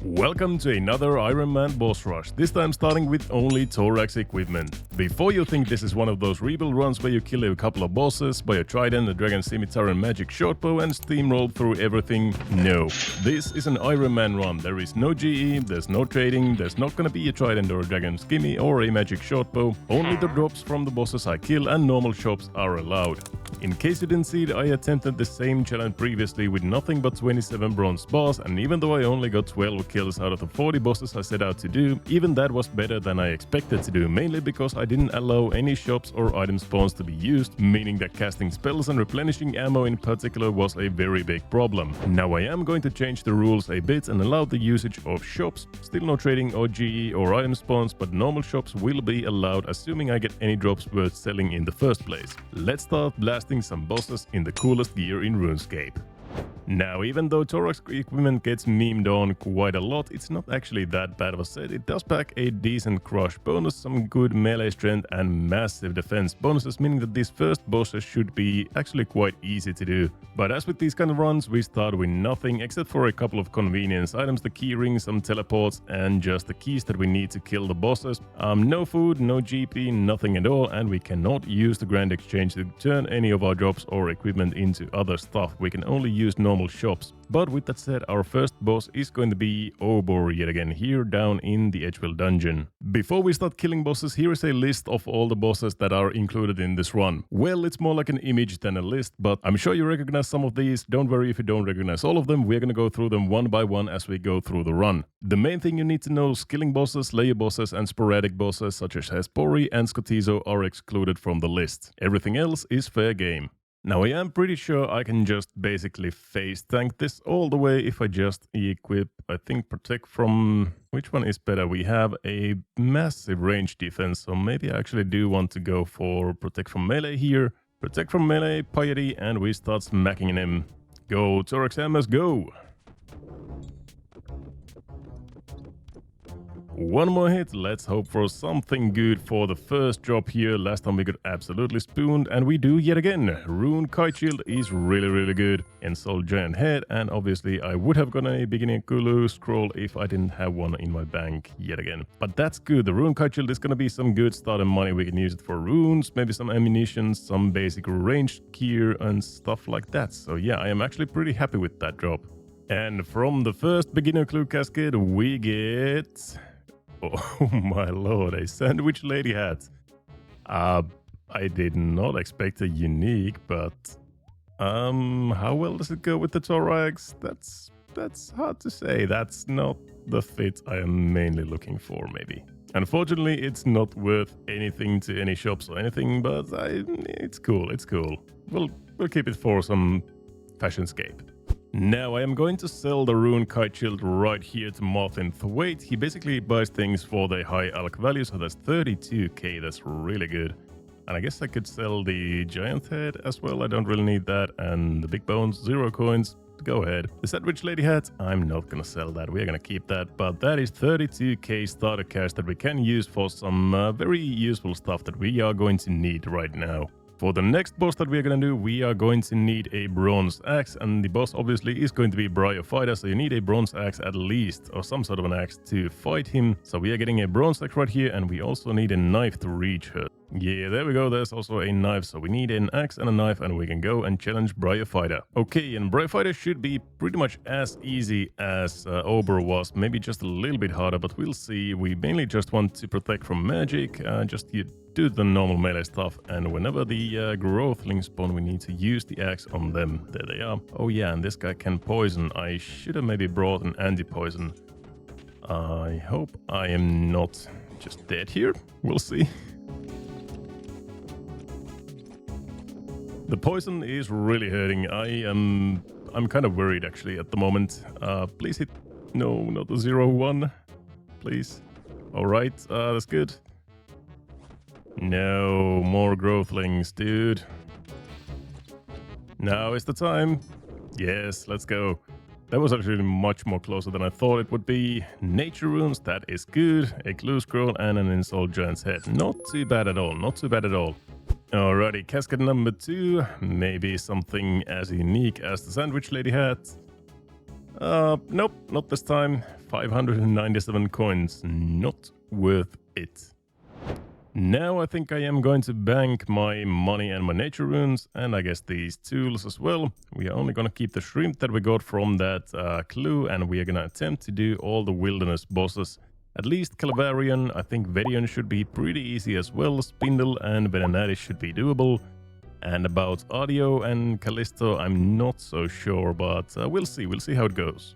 Welcome to another Iron Man boss rush, this time starting with only Torag's equipment. Before you think this is one of those rebuild runs where you kill a couple of bosses, buy a trident, a dragon scimitar and magic shortbow and steamroll through everything, no. This is an Iron Man run, there is no GE, there's no trading, there's not gonna be a trident or a dragon skimmy or a magic shortbow, only the drops from the bosses I kill and normal shops are allowed. In case you didn't see it, I attempted the same challenge previously with nothing but 27 bronze bars, and even though I only got 12 kills out of the 40 bosses I set out to do, even that was better than I expected to do, mainly because I didn't allow any shops or item spawns to be used, meaning that casting spells and replenishing ammo in particular was a very big problem. Now I am going to change the rules a bit and allow the usage of shops, still no trading or GE or item spawns, but normal shops will be allowed assuming I get any drops worth selling in the first place. Let's start blasting some bosses in the coolest gear in Runescape. Now, even though Torag's equipment gets memed on quite a lot, it's not actually that bad of a set. It does pack a decent crush bonus, some good melee strength and massive defense bonuses, meaning that these first bosses should be actually quite easy to do. But as with these kind of runs, we start with nothing except for a couple of convenience items, the key ring, some teleports and just the keys that we need to kill the bosses. No food, no GP, nothing at all, and we cannot use the grand exchange to turn any of our drops or equipment into other stuff. We can only use normal shops. But with that said, our first boss is going to be Obor yet again, here down in the Edgewell dungeon. Before we start killing bosses, here is a list of all the bosses that are included in this run. Well, it's more like an image than a list, but I'm sure you recognize some of these. Don't worry if you don't recognize all of them, we're gonna go through them one by one as we go through the run. The main thing you need to know: skilling bosses, layer bosses and sporadic bosses such as Hespori and Scotizo are excluded from the list. Everything else is fair game. Now I am pretty sure I can just basically face tank this all the way if I just equip, I think, protect from... Which one is better? We have a massive range defense, so maybe I actually do want to go for protect from melee here. Protect from melee, piety, and we start smacking him. Go Torag's hammers, go! One more hit, let's hope for something good for the first drop here. Last time we got absolutely spooned, and we do yet again. Rune Kite Shield is really good. Ensoul Giant Head, and obviously I would have gotten a Beginning Kulu scroll if I didn't have one in my bank yet again. But that's good, the Rune Kite Shield is gonna be some good starter money. We can use it for runes, maybe some ammunition, some basic ranged gear and stuff like that. So yeah, I am actually pretty happy with that drop. And from the first Beginner Clue Cascade we get... Oh my lord, a sandwich lady hat. I did not expect a unique, but how well does it go with the Torags? That's hard to say. That's not the fit I am mainly looking for, maybe. Unfortunately, it's not worth anything to any shops or anything, but it's cool, it's cool. We'll keep it for some fashionscape. Now I am going to sell the Rune Kite Shield right here to Martin Thwaite. He basically buys things for the high alch value, so that's 32k, that's really good. And I guess I could sell the Giant Head as well, I don't really need that, and the Big Bones, 0 coins, go ahead. The Sandwich Lady Hat, I'm not gonna sell that, we're gonna keep that, but that is 32k starter cash that we can use for some very useful stuff that we are going to need right now. For the next boss that we're gonna do, we are going to need a bronze axe, and the boss obviously is going to be Bryophyta, so you need a bronze axe at least, or some sort of an axe to fight him. So we are getting a bronze axe right here, and we also need a knife to reach her. Yeah, there we go, there's also a knife, so we need an axe and a knife, and we can go and challenge Bryophyta. Okay, and Bryophyta should be pretty much as easy as Obor was, maybe just a little bit harder, but we'll see. We mainly just want to protect from magic, do the normal melee stuff, and whenever the growthlings spawn, we need to use the axe on them. There they are. Oh yeah, and this guy can poison. I should have maybe brought an anti-poison. I hope I am not just dead here. We'll see. The poison is really hurting. I'm kind of worried actually at the moment. Please hit... No, not the 0-1. Please. Alright, that's good. No, more growthlings, dude. Now is the time. Yes, let's go. That was actually much more closer than I thought it would be. Nature runes, that is good. A clue scroll and an Ensoul Giant's Head. Not too bad at all, not too bad at all. Alrighty, cascade number 2. Maybe something as unique as the Sandwich Lady Hat. Nope, not this time. 597 coins, not worth it. Now I think I am going to bank my money and my nature runes, and I guess these tools as well. We are only gonna keep the shrimp that we got from that clue, and we are gonna attempt to do all the wilderness bosses. At least Calvar'ion. I think Verion should be pretty easy as well. Spindel and Venenatis should be doable. And about Artio and Callisto, I'm not so sure, but we'll see how it goes.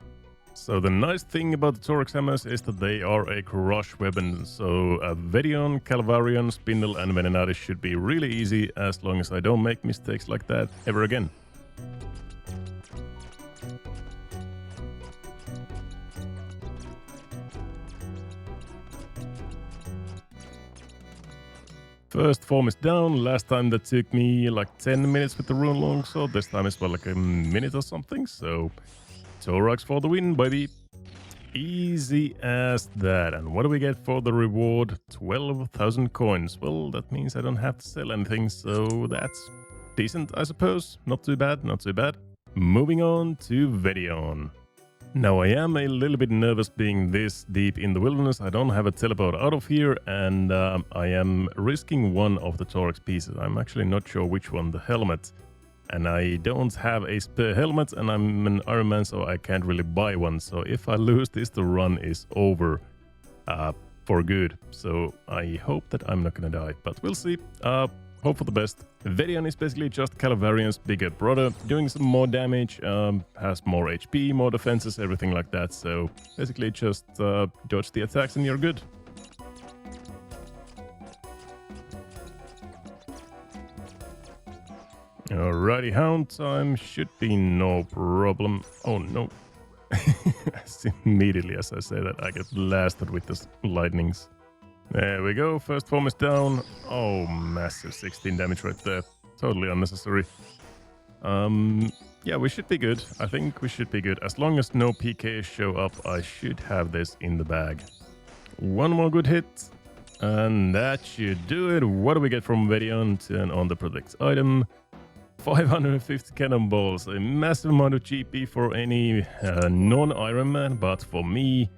So the nice thing about the Torag's hammers is that they are a crush weapon, so Verion, Calvar'ion, Spindel and Venenatis should be really easy as long as I don't make mistakes like that ever again. First form is down. Last time that took me like 10 minutes with the rune longsword. This time it's about like a minute or something. So Torags for the win, baby. Easy as that. And what do we get for the reward? 12,000 coins. Well, that means I don't have to sell anything. So that's decent, I suppose. Not too bad, not too bad. Moving on to Verion. Now I am a little bit nervous being this deep in the wilderness. I don't have a teleport out of here, and I am risking one of the Torag's pieces. I'm actually not sure which one, the helmet. And I don't have a spare helmet, and I'm an Iron Man, so I can't really buy one. So if I lose this, the run is over for good. So I hope that I'm not gonna die, but we'll see. Hope for the best. Verion is basically just Calvarion's bigger brother, doing some more damage, has more HP, more defenses, everything like that. So basically just dodge the attacks and you're good. Alrighty, hound time should be no problem. Oh no. Immediately as I say that, I get blasted with the lightnings. There we go, first form is down. Oh, massive 16 damage right there. Totally unnecessary. Yeah, we should be good. I think we should be good. As long as no PKs show up, I should have this in the bag. One more good hit, and that should do it. What do we get from Verion? Turn on the protect item. 550 cannonballs, a massive amount of GP for any non-Iron Man, but for me,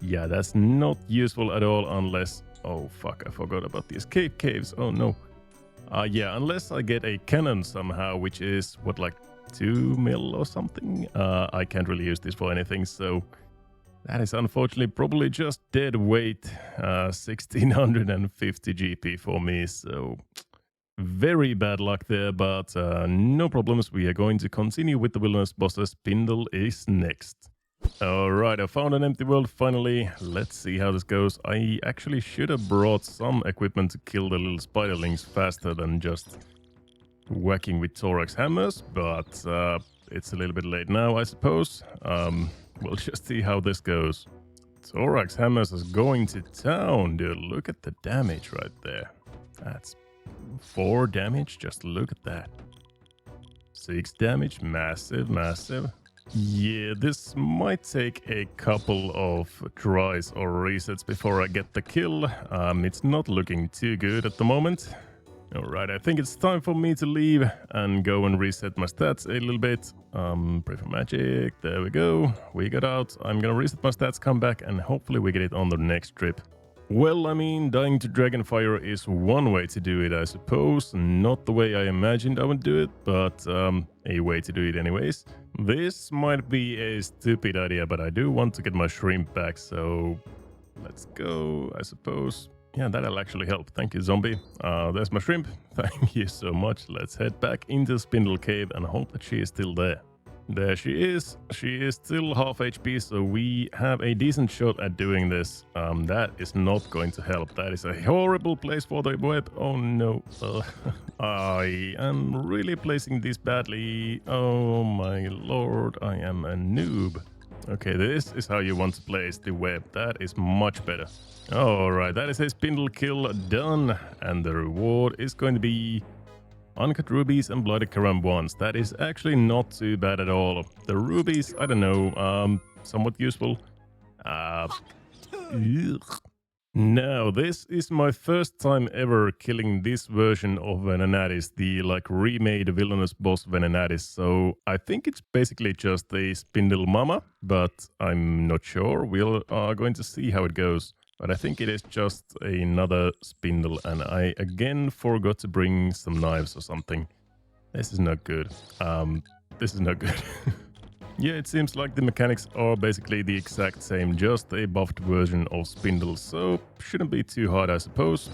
yeah, that's not useful at all unless... Oh, fuck, I forgot about the escape caves. Oh, no. Yeah, unless I get a cannon somehow, which is, what, like 2 mil or something? I can't really use this for anything, so... That is unfortunately probably just dead weight. 1650 GP for me, so... Very bad luck there, but no problems. We are going to continue with the wilderness bosses. Spindel is next. Alright, I found an empty world finally. Let's see how this goes. I actually should have brought some equipment to kill the little spiderlings faster than just whacking with Torag's hammers, but it's a little bit late now, I suppose. We'll just see how this goes. Torag's hammers is going to town, dude. Look at the damage right there. That's 4 damage, just look at that. 6 damage, massive, massive. Yeah, this might take a couple of tries or resets before I get the kill. It's not looking too good at the moment. Alright, I think it's time for me to leave and go and reset my stats a little bit. Pray for magic, there we go. We got out, I'm gonna reset my stats, come back, and hopefully we get it on the next trip. Well, I mean, dying to Dragonfire is one way to do it, I suppose. Not the way I imagined I would do it, but a way to do it anyways. This might be a stupid idea, but I do want to get my shrimp back, so let's go, I suppose. Yeah, that'll actually help. Thank you, zombie. There's my shrimp. Thank you so much. Let's head back into Spindel Cave and hope that she is still there. There she is. She is still half HP, so we have a decent shot at doing this. That is not going to help. That is a horrible place for the web. Oh no. I am really placing this badly. Oh my lord, I am a noob. Okay, this is how you want to place the web. That is much better. Alright, that is a Spindel kill done. And the reward is going to be... Uncut rubies and blooded carambons. That is actually not too bad at all. The rubies, I don't know, somewhat useful. Now, this is my first time ever killing this version of Venenatis, the like remade villainous boss Venenatis. So I think it's basically just a Spindel mama, but I'm not sure. We're going to see how it goes. But I think it is just another Spindel, and I again forgot to bring some knives or something. This is not good. This is not good. Yeah, it seems like the mechanics are basically the exact same, just a buffed version of Spindel, so shouldn't be too hard, I suppose.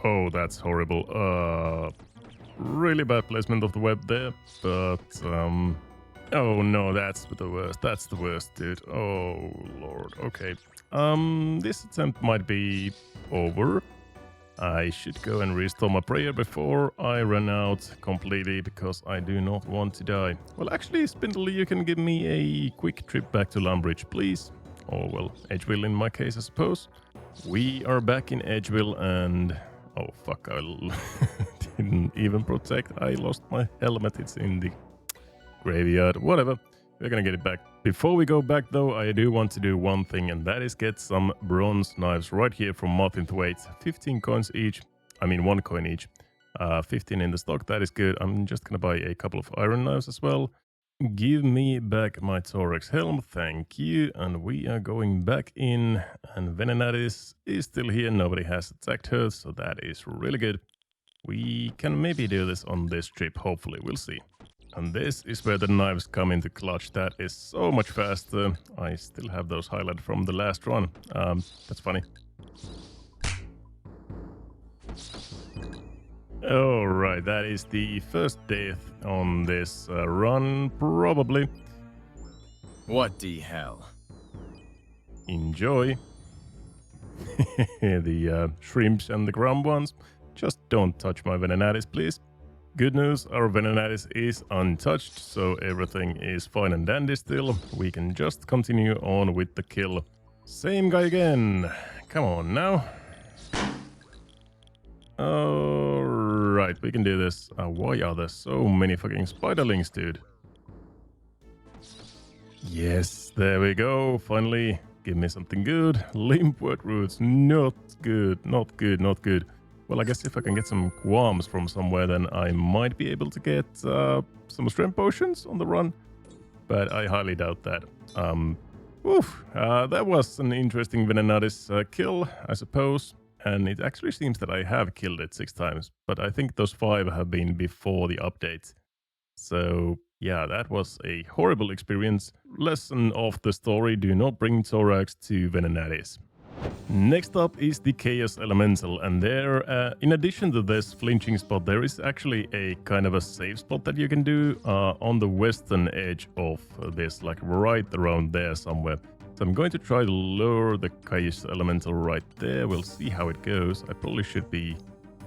Oh, that's horrible. Really bad placement of the web there, but oh no, that's the worst. That's the worst, dude. Oh lord. Okay. This attempt might be over. I should go and restore my prayer before I run out completely, because I do not want to die. Well, actually, Spindle, you can give me a quick trip back to Lumbridge, please. Or, well, Edgeville in my case, I suppose. We are back in Edgeville and... oh, fuck, I didn't even protect. I lost my helmet. It's in the graveyard. Whatever. We're gonna get it back. Before we go back, though, I do want to do one thing, and that is get some bronze knives right here from Martin Thwaite. 15 coins each. I mean, 1 coin each. 15 in the stock. That is good. I'm just gonna buy a couple of iron knives as well. Give me back my Thorax helm. Thank you. And we are going back in. And Venenatis is still here. Nobody has attacked her, so that is really good. We can maybe do this on this trip. Hopefully, we'll see. And this is where the knives come into clutch. That is so much faster. I still have those highlighted from the last run. That's funny. Alright, that is the first death on this run, probably. What the hell? Enjoy. The shrimps and the crumb ones. Just don't touch my Venenatis, please. Good news, our Venenatis is untouched, so everything is fine and dandy still. We can just continue on with the kill. Same guy again. Come on now. Alright, we can do this. Why are there so many fucking spiderlings, dude? Yes, there we go. Finally, give me something good. Limpwort roots. Not good, not good, not good. Well, I guess if I can get some qualms from somewhere, then I might be able to get some strength potions on the run. But I highly doubt that. That was an interesting Venenatis kill, I suppose. And it actually seems that I have killed it 6 times. But I think those 5 have been before the update. So, yeah, that was a horrible experience. Lesson of the story, do not bring Thorax to Venenatis. Next up is the Chaos Elemental, and there, in addition to this flinching spot, there is actually a kind of a save spot that you can do on the western edge of this, like right around there somewhere. So I'm going to try to lure the Chaos Elemental right there. We'll see how it goes. I probably should be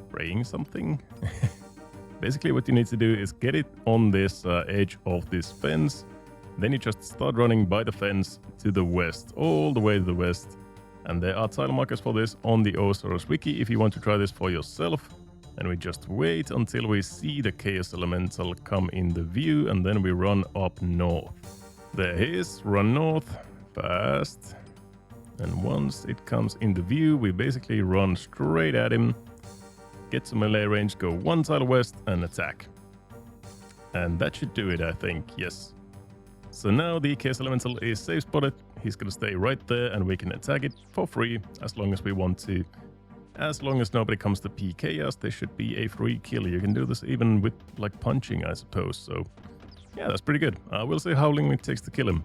praying something. Basically what you need to do is get it on this edge of this fence. Then you just start running by the fence to the west, all the way to the west. And there are tile markers for this on the Osaros wiki if you want to try this for yourself. And we just wait until we see the Chaos Elemental come in the view, and then we run up north. There he is, run north, fast. And once it comes in the view, we basically run straight at him, get to melee range, go 1 tile west and attack. And that should do it, I think, yes. So now the Chaos Elemental is safe spotted. He's gonna stay right there and we can attack it for free as long as we want to. As long as nobody comes to PK us, there should be a free kill. You can do this even with like punching, I suppose. So yeah, that's pretty good. We'll see how long it takes to kill him.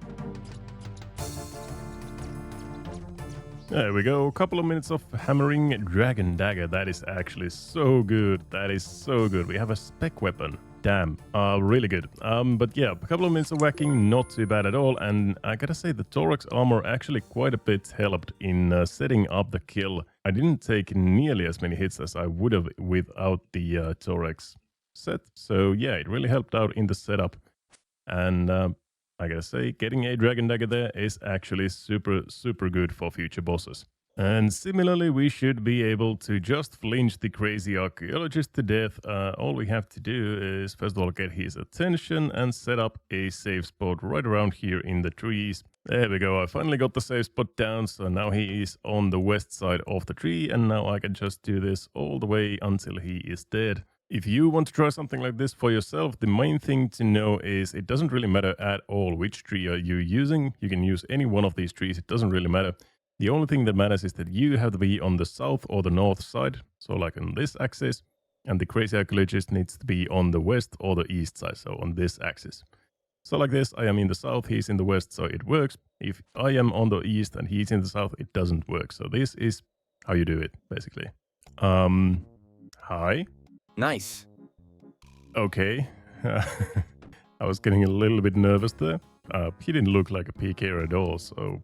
There we go, a couple of minutes of hammering Dragon Dagger. That is actually so good. That is so good. We have a spec weapon. Damn, really good. But yeah, a couple of minutes of whacking, not too bad at all. And I gotta say, the Thorax armor actually quite a bit helped in setting up the kill. I didn't take nearly as many hits as I would have without the Thorax set. So yeah, it really helped out in the setup. And I gotta say, getting a Dragon Dagger there is actually super, super good for future bosses. And similarly, we should be able to just flinch the crazy archaeologist to death. All we have to do is first of all get his attention and set up a safe spot right around here in the trees. There we go, I finally got the safe spot down, so now he is on the west side of the tree, and now I can just do this all the way until he is dead. If you want to try something like this for yourself, the main thing to know is it doesn't really matter at all which tree are you using. You can use any one of these trees, it doesn't really matter. The only thing that matters is that you have to be on the south or the north side, so like on this axis, and the crazy archaeologist needs to be on the west or the east side, so on this axis. So like this, I am in the south, he's in the west, so it works. If I am on the east and he's in the south, it doesn't work. So this is how you do it, basically. Hi? Nice. Okay. I was getting a little bit nervous there. He didn't look like a PKer at all, so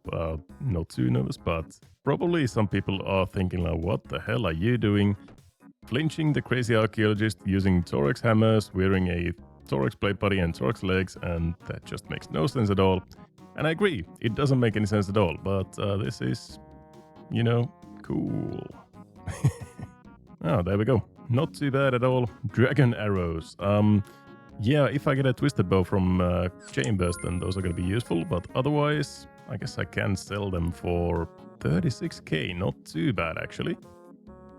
not too nervous, but probably some people are thinking like, what the hell are you doing? Flinching the crazy archaeologist using Torag's hammers, wearing a Torag's blade body and Torag's legs, and that just makes no sense at all. And I agree, it doesn't make any sense at all, but this is, you know, cool. Oh, there we go. Not too bad at all. Dragon arrows. Yeah, if I get a twisted bow from Chambers, then those are going to be useful, but otherwise, I guess I can sell them for 36k. Not too bad, actually.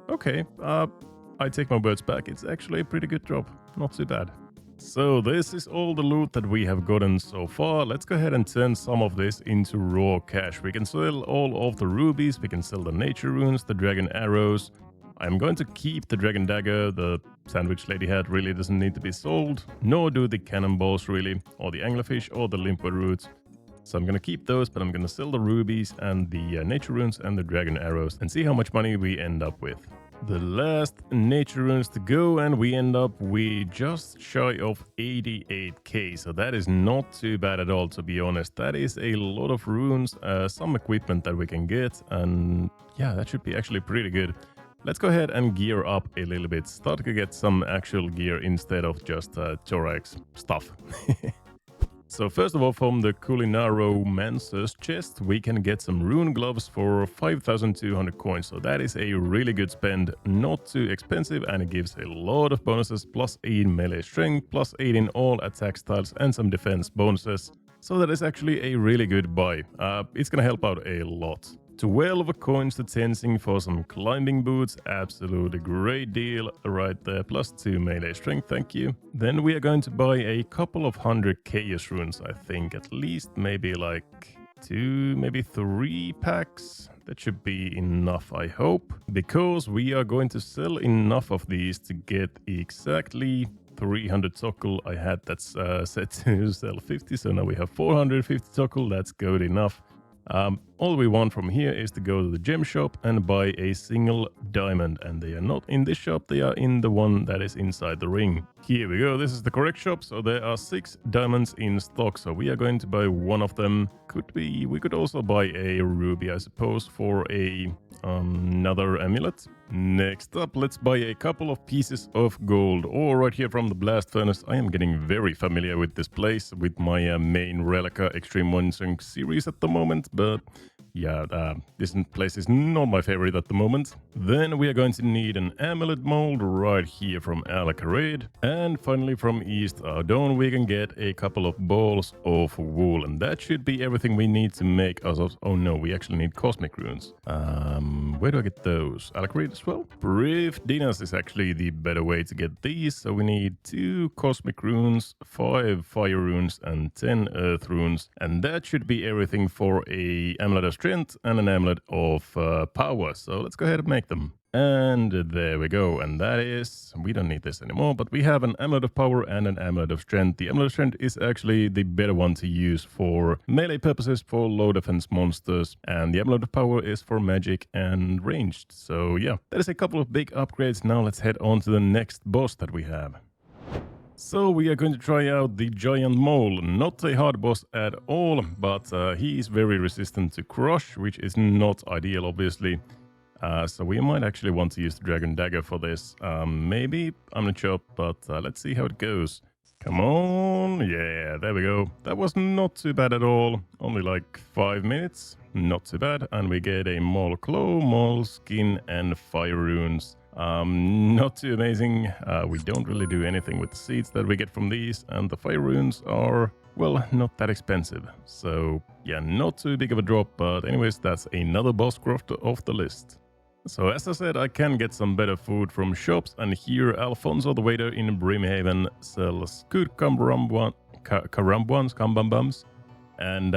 Okay, I take my words back. It's actually a pretty good drop. Not too bad. So this is all the loot that we have gotten so far. Let's go ahead and turn some of this into raw cash. We can sell all of the rubies, we can sell the nature runes, the dragon arrows. I'm going to keep the dragon dagger. The sandwich lady hat really doesn't need to be sold, nor do the cannonballs really, or the anglerfish, or the limpwood roots. So I'm going to keep those, but I'm going to sell the rubies and the nature runes and the dragon arrows and see how much money we end up with. The last nature runes to go, and we end up with just shy of 88k, so that is not too bad at all, to be honest. That is a lot of runes, some equipment that we can get, and yeah, that should be actually pretty good. Let's go ahead and gear up a little bit, start to get some actual gear instead of just Torag's stuff. So first of all, from the Culinaromancer's chest, we can get some rune gloves for 5,200 coins. So that is a really good spend, not too expensive, and it gives a lot of bonuses, plus 8 in melee strength, plus 8 in all attack styles, and some defense bonuses. So that is actually a really good buy. It's gonna help out a lot. 12 coins to Tenzing for some climbing boots, absolutely great deal right there, plus 2 melee strength, thank you. Then we are going to buy a couple of 100 chaos runes, I think, at least maybe like 2, maybe 3 packs. That should be enough, I hope, because we are going to sell enough of these to get exactly 300 Tokkul. I had that set to sell 50, so now we have 450 Tokkul, that's good enough. All we want from here is to go to the gem shop and buy a single diamond, and they are not in this shop, they are in the one that is inside the ring. Here we go, this is the correct shop, so there are 6 diamonds in stock, so we are going to buy one of them. We could also buy a ruby, I suppose, for another amulet. Next up, let's buy a couple of pieces of gold ore right here from the blast furnace. I am getting very familiar with this place with my main Relica Extreme Monitoring series at the moment, but yeah, this place is not my favorite at the moment. Then we are going to need an amulet mold right here from Alcarid. And finally from East Ardon we can get a couple of balls of wool, and that should be everything we need to make us of... Oh no, we actually need cosmic runes. Where do I get those? Alcarid as well? Brief Dinas is actually the better way to get these, so we need 2 cosmic runes, 5 fire runes, and 10 earth runes, and that should be everything for a amulet of strength and an amulet of power. So let's go ahead and make them. And there we go, and that is... we don't need this anymore, but we have an amulet of power and an amulet of strength. The amulet of strength is actually the better one to use for melee purposes, for low defense monsters, and the amulet of power is for magic and ranged. So yeah, that is a couple of big upgrades. Now let's head on to the next boss that we have. So we are going to try out the giant mole. Not a hard boss at all, but he is very resistant to crush, which is not ideal, obviously. So we might actually want to use the dragon dagger for this. Maybe, I'm not sure, but let's see how it goes. Come on. Yeah, there we go. That was not too bad at all. Only like 5 minutes. Not too bad. And we get a Mole Claw, Mole Skin, and Fire Runes. Not too amazing. We don't really do anything with the seeds that we get from these. And the Fire Runes are, well, not that expensive. So, yeah, not too big of a drop. But anyways, that's another boss craft off the list. So as I said, I can get some better food from shops, and here Alfonso the waiter in Brimhaven sells good carambums, and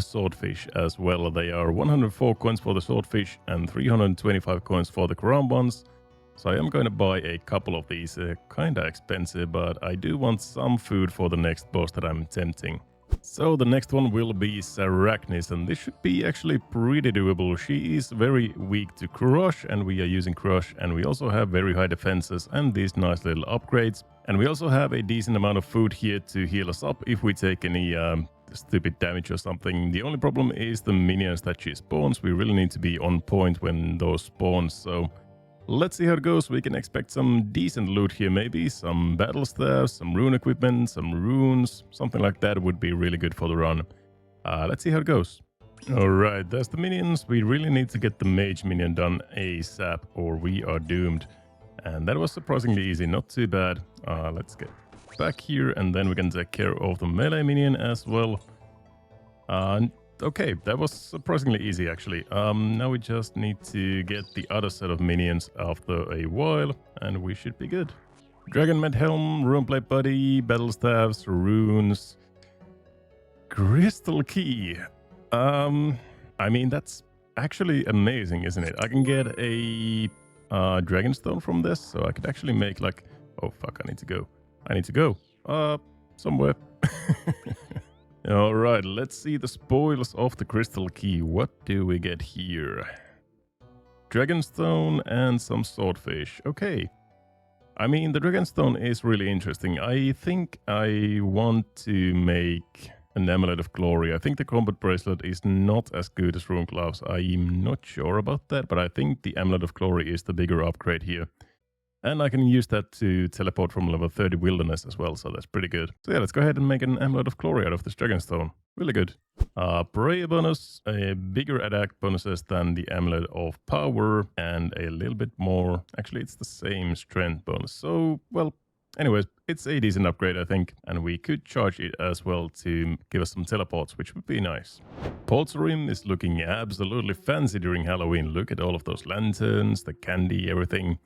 swordfish as well. They are 104 coins for the swordfish and 325 coins for the carambums. So I am going to buy a couple of these, kinda expensive, but I do want some food for the next boss that I'm tempting. So the next one will be Sarachnis, and this should be actually pretty doable. She is very weak to crush, and we are using crush, and we also have very high defenses and these nice little upgrades. And we also have a decent amount of food here to heal us up if we take any stupid damage or something. The only problem is the minions that she spawns. We really need to be on point when those spawn, so let's see how it goes. We can expect some decent loot here, maybe some battle staffs, some rune equipment, some runes, something like that would be really good for the run. Let's see how it goes. Alright, there's the minions. We really need to get the mage minion done ASAP or we are doomed. And that was surprisingly easy, not too bad. Let's get back here and then we can take care of the melee minion as well. Okay, that was surprisingly easy actually. Now we just need to get the other set of minions after a while and we should be good. Dragon Med Helm, Runeplate Buddy, Battle Staffs, Runes, Crystal Key. I mean that's actually amazing, isn't it? I can get a Dragonstone from this, so I could actually make like... Oh fuck, I need to go. Somewhere. Alright, let's see the spoils of the Crystal Key. What do we get here? Dragonstone and some swordfish. Okay. I mean, the Dragonstone is really interesting. I think I want to make an Amulet of Glory. I think the Combat Bracelet is not as good as Rune Gloves. I'm not sure about that, but I think the Amulet of Glory is the bigger upgrade here. And I can use that to teleport from level 30 Wilderness as well, so that's pretty good. So yeah, let's go ahead and make an Amulet of Glory out of this Dragonstone. Really good. Prayer bonus, a bigger attack bonuses than the Amulet of Power, and a little bit more... Actually, it's the same strength bonus. So, well, anyways, it's a decent upgrade, I think. And we could charge it as well to give us some teleports, which would be nice. Polterim is looking absolutely fancy during Halloween. Look at all of those lanterns, the candy, everything.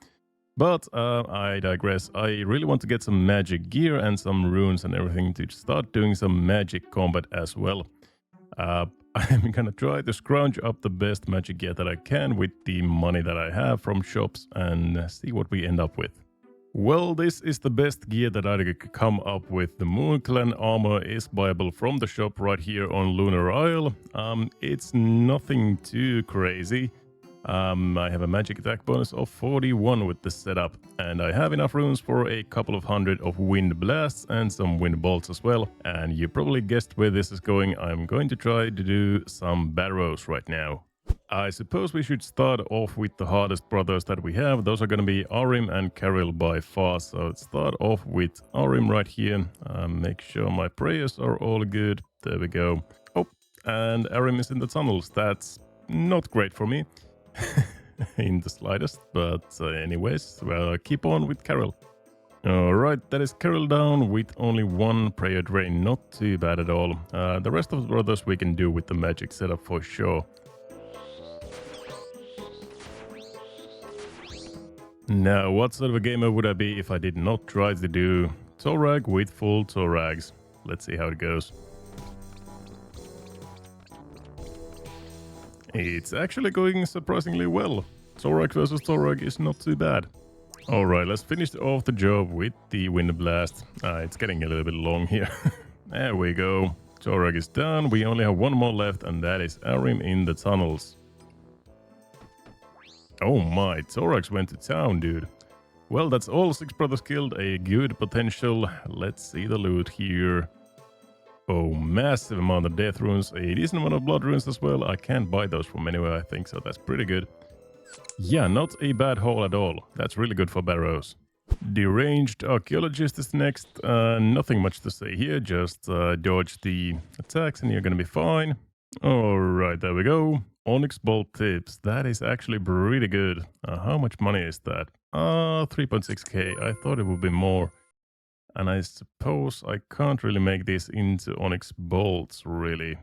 But I digress. I really want to get some magic gear and some runes and everything to start doing some magic combat as well. I'm gonna try to scrounge up the best magic gear that I can with the money that I have from shops and see what we end up with. Well, this is the best gear that I could come up with. The Moon Clan armor is buyable from the shop right here on Lunar Isle. It's nothing too crazy. I have a magic attack bonus of 41 with this setup, and I have enough runes for a couple of hundred of wind blasts and some wind bolts as well. And you probably guessed where this is going. I'm going to try to do some Barrows right now. I suppose we should start off with the hardest brothers that we have. Those are going to be Arim and Peril by far. So let's start off with Arim right here. Make sure my prayers are all good. There we go. Oh, and Arim is in the tunnels. That's not great for me. In the slightest, but anyways, well, keep on with Peril. Alright, that is Peril down with only one prayer drain, not too bad at all. The rest of the brothers we can do with the magic setup for sure. Now, what sort of a gamer would I be if I did not try to do Torag with full Torags? Let's see how it goes. It's actually going surprisingly well. Torag versus Torag is not too bad. Alright, let's finish off the job with the Wind Blast. It's getting a little bit long here. There we go. Torag is done. We only have one more left, and that is Arim in the tunnels. Oh my, Torags went to town, dude. Well, that's all 6 brothers killed. A good potential. Let's see the loot here. Oh, massive amount of death runes, a decent amount of blood runes as well. I can't buy those from anywhere, I think, so that's pretty good. Yeah, not a bad haul at all. That's really good for Barrows. Deranged Archeologist is next. Nothing much to say here, just dodge the attacks and you're gonna be fine. Alright, there we go. Onyx Bolt Tips. That is actually pretty good. How much money is that? 3.6k. I thought it would be more. And I suppose I can't really make this into Onyx Bolts, really.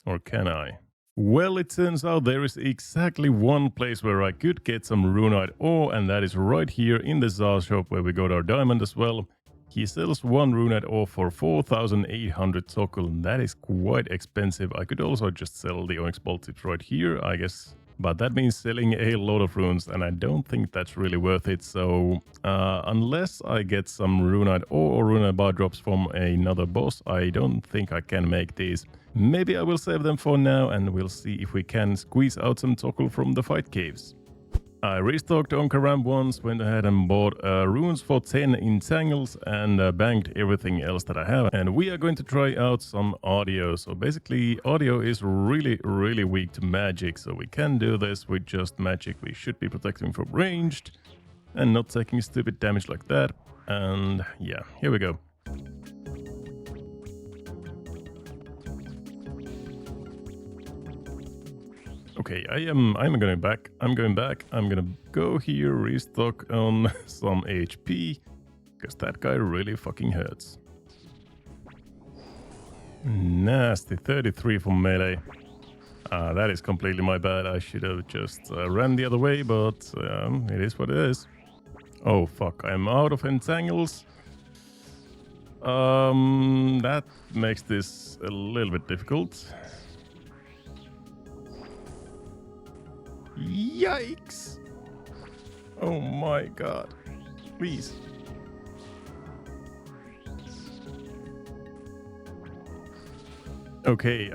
Or can I? Well, it turns out there is exactly one place where I could get some Runite ore, and that is right here in the Tsar shop where we got our diamond as well. He sells one Runite ore for 4,800 Tokul, and that is quite expensive. I could also just sell the Onyx Bolt Tips right here, I guess. But that means selling a lot of runes, and I don't think that's really worth it. So, unless I get some Runite ore or Runite bar drops from another boss, I don't think I can make these. Maybe I will save them for now, and we'll see if we can squeeze out some Tokul from the fight caves. I restocked on Karam once, went ahead and bought runes for 10 entangles and banked everything else that I have. And we are going to try out some Artio. So basically, Artio is really weak to magic. So we can do this with just magic. We should be protecting from ranged and not taking stupid damage like that. And yeah, here we go. Okay, I'm going back. I'm gonna go here, restock on some HP, because that guy really fucking hurts. Nasty, 33 for melee. That is completely my bad. I should have just ran the other way, but it is what it is. Oh fuck, I'm out of entangles. That makes this a little bit difficult. Yikes! Oh my god. Please. Okay,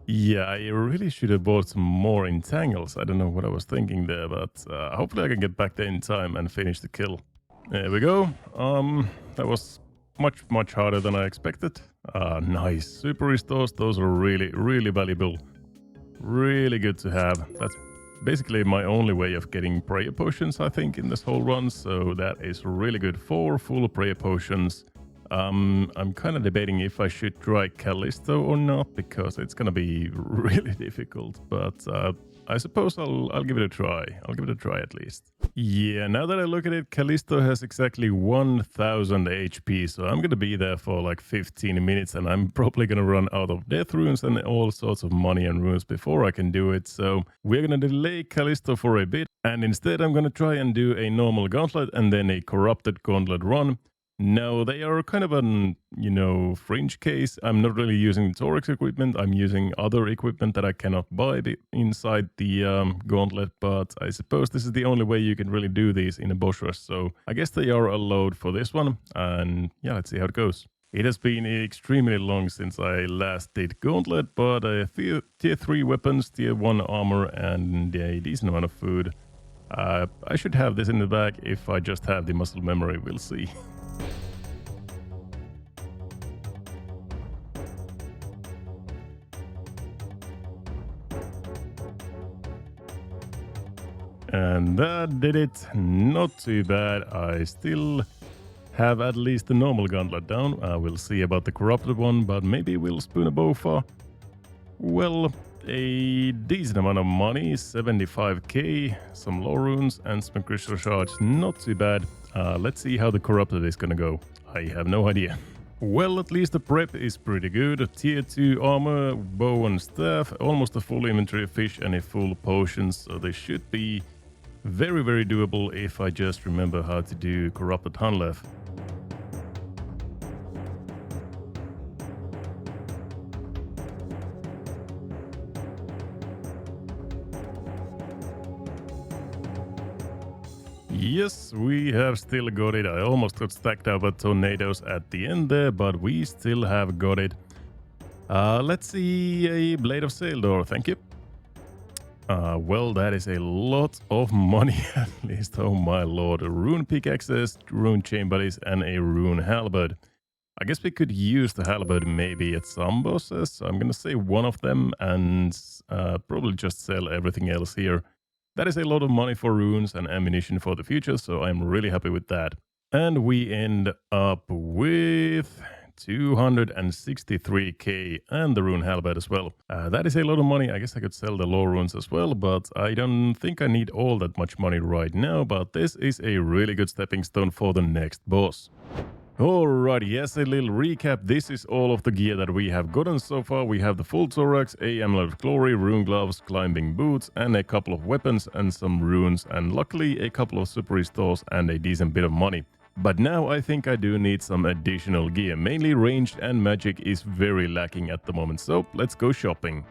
yeah, I really should have bought some more entangles. I don't know what I was thinking there, but hopefully I can get back there in time and finish the kill. There we go. That was much harder than I expected. Nice. Super restores, those are really valuable. Really good to have. That's basically my only way of getting prayer potions, I think, in this whole run. So that is really good. 4 full prayer potions. I'm kind of debating if I should try Callisto or not, because it's gonna be really difficult. But I suppose I'll give it a try. I'll give it a try at least. Yeah, now that I look at it, Callisto has exactly 1000 HP, so I'm gonna be there for like 15 minutes, and I'm probably gonna run out of death runes and all sorts of money and runes before I can do it. So we're gonna delay Callisto for a bit, and instead I'm gonna try and do a normal gauntlet and then a corrupted gauntlet run. No, they are kind of an, fringe case. I'm not really using Torag's equipment. I'm using other equipment that I cannot buy inside the gauntlet, but I suppose this is the only way you can really do these in a boss rush. So I guess they are allowed for this one, and yeah, let's see how it goes. It has been extremely long since I last did Gauntlet, but a few tier 3 weapons, tier 1 armor, and a decent amount of food. I should have this in the bag if I just have the muscle memory, we'll see. And that did it. Not too bad. I still have at least the normal gauntlet down. We'll see about the corrupted one, but maybe we'll spoon a bow for, well, a decent amount of money. 75k, some low runes, and some crystal shards. Not too bad. Let's see how the corrupted is gonna go. I have no idea. Well, at least the prep is pretty good. Tier 2 armor, bow and staff, almost a full inventory of fish and a full potions, so they should be very doable if I just remember how to do corrupted Hanlef. Yes, we have still got it. I almost got stacked up at tornadoes at the end there, but we still have got it. Let's see, a Blade of Saildor, thank you. Well, that is a lot of money at least, oh my lord. Rune pickaxes, rune chain bodies, and a rune halberd. I guess we could use the halberd maybe at some bosses, so I'm gonna say one of them and probably just sell everything else here. That is a lot of money for runes and ammunition for the future, so I'm really happy with that. And we end up with 263k and the rune halberd as well. That is a lot of money. I guess I could sell the lore runes as well, but I don't think I need all that much money right now, but this is a really good stepping stone for the next boss. Alright, yes, a little recap. This is all of the gear that we have gotten so far. We have the full thorax, a amulet of glory, rune gloves, climbing boots, and a couple of weapons and some runes, and luckily a couple of super restores and a decent bit of money. But now I think I do need some additional gear. Mainly ranged and magic is very lacking at the moment, so let's go shopping.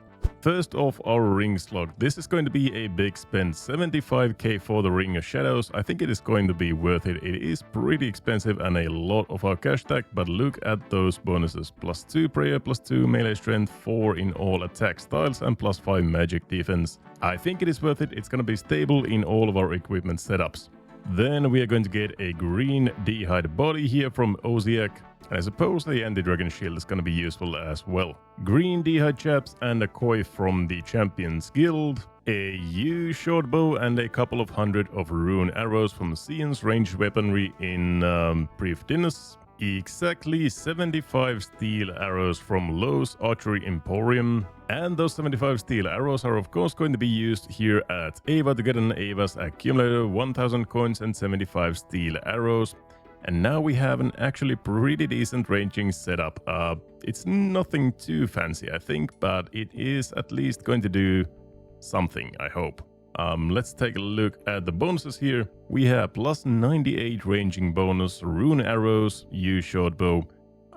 First off, our ring slot. This is going to be a big spend, 75k for the Ring of Shadows. I think it is going to be worth it. It is pretty expensive and a lot of our cash tag, but look at those bonuses. +2 prayer, +2 melee strength, 4 in all attack styles, and +5 magic defense. I think it is worth it. It's going to be stable in all of our equipment setups. Then we are going to get a green D-hide body here from Oziak. And I suppose the anti-dragon shield is going to be useful as well. Green D-hide chaps and a koi from the Champions Guild. A U short bow and a couple of hundred of rune arrows from Sion's ranged weaponry in Brief Dinners. Exactly 75 steel arrows from Lowe's Archery Emporium. And those 75 steel arrows are of course going to be used here at Ava to get an Ava's accumulator, 1000 coins and 75 steel arrows. And now we have an actually pretty decent ranging setup. It's nothing too fancy I think, but it is at least going to do something, I hope. Let's take a look at the bonuses here. We have +98 ranging bonus, rune arrows, U short bow.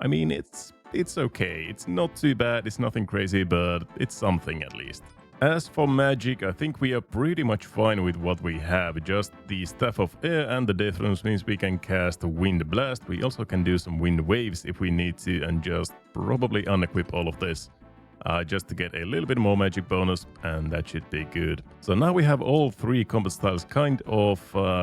I mean, it's okay. It's not too bad. It's nothing crazy, but it's something at least. As for magic, I think we are pretty much fine with what we have. Just the Staff of Air and the Death Runes means we can cast Wind Blast. We also can do some Wind Waves if we need to, and just probably unequip all of this. Just to get a little bit more magic bonus, and that should be good. So now we have all 3 combat styles kind of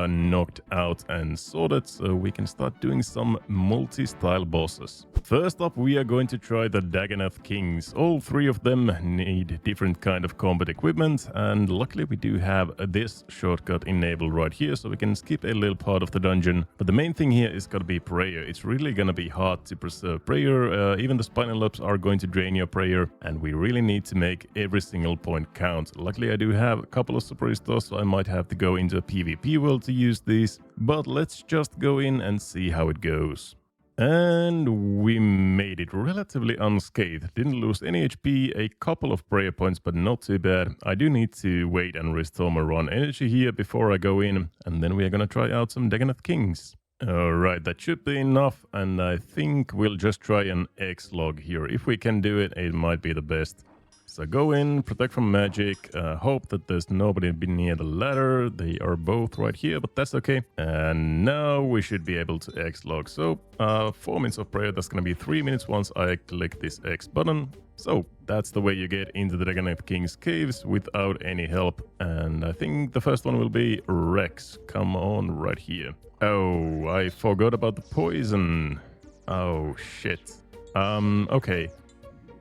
knocked out and sorted, so we can start doing some multi-style bosses. First up, we are going to try the Dagannoth Kings. All 3 of them need different kind of combat equipment, and luckily we do have this shortcut enabled right here, so we can skip a little part of the dungeon. But the main thing here is going to be prayer. It's really going to be hard to preserve prayer. Even the spinal lobes are going to drain your prayer, and we really need to make every single point count. Luckily I do have a couple of super restores, so I might have to go into a PvP world to use these. But let's just go in and see how it goes. And we made it relatively unscathed. Didn't lose any HP, a couple of prayer points, but not too bad. I do need to wait and restore my run energy here before I go in, and then we are gonna try out some Dagannoth Kings. Alright, that should be enough, and I think we'll just try an X-log here. If we can do it, it might be the best. So go in, protect from magic, hope that there's nobody near the ladder. They are both right here, but that's okay. And now we should be able to X-log. So 4 minutes of prayer, that's gonna be 3 minutes once I click this X button. So that's the way you get into the Dagannoth King's caves without any help. And I think the first one will be Rex. Come on, right here. Oh, I forgot about the poison. Oh, shit. Okay.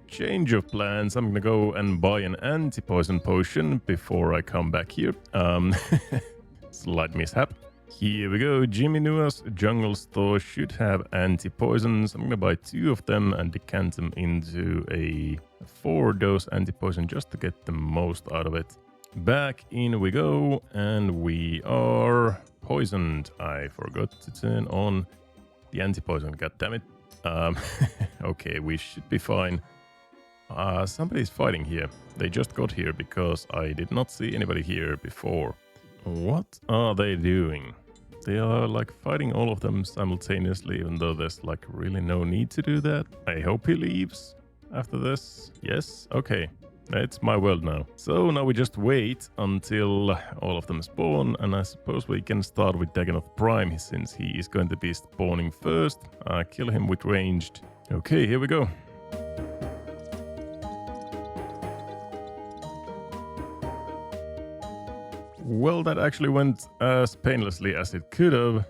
Change of plans. I'm gonna go and buy an anti-poison potion before I come back here. Slight mishap. Here we go. Jimmy Nua's Jungle Store should have anti-poisons. I'm gonna buy 2 of them and decant them into a 4-dose anti-poison just to get the most out of it. Back in we go, and we are poisoned. I forgot to turn on the anti-poison, god damn it. Okay, we should be fine. Somebody's fighting here. They just got here because I did not see anybody here before. What are they doing? They are like fighting all of them simultaneously, even though there's like really no need to do that. I hope he leaves after this. Yes, okay. It's my world now. So now we just wait until all of them spawn, and I suppose we can start with Dagannoth Prime since he is going to be spawning first. Kill him with ranged. Okay, here we go. Well, that actually went as painlessly as it could have.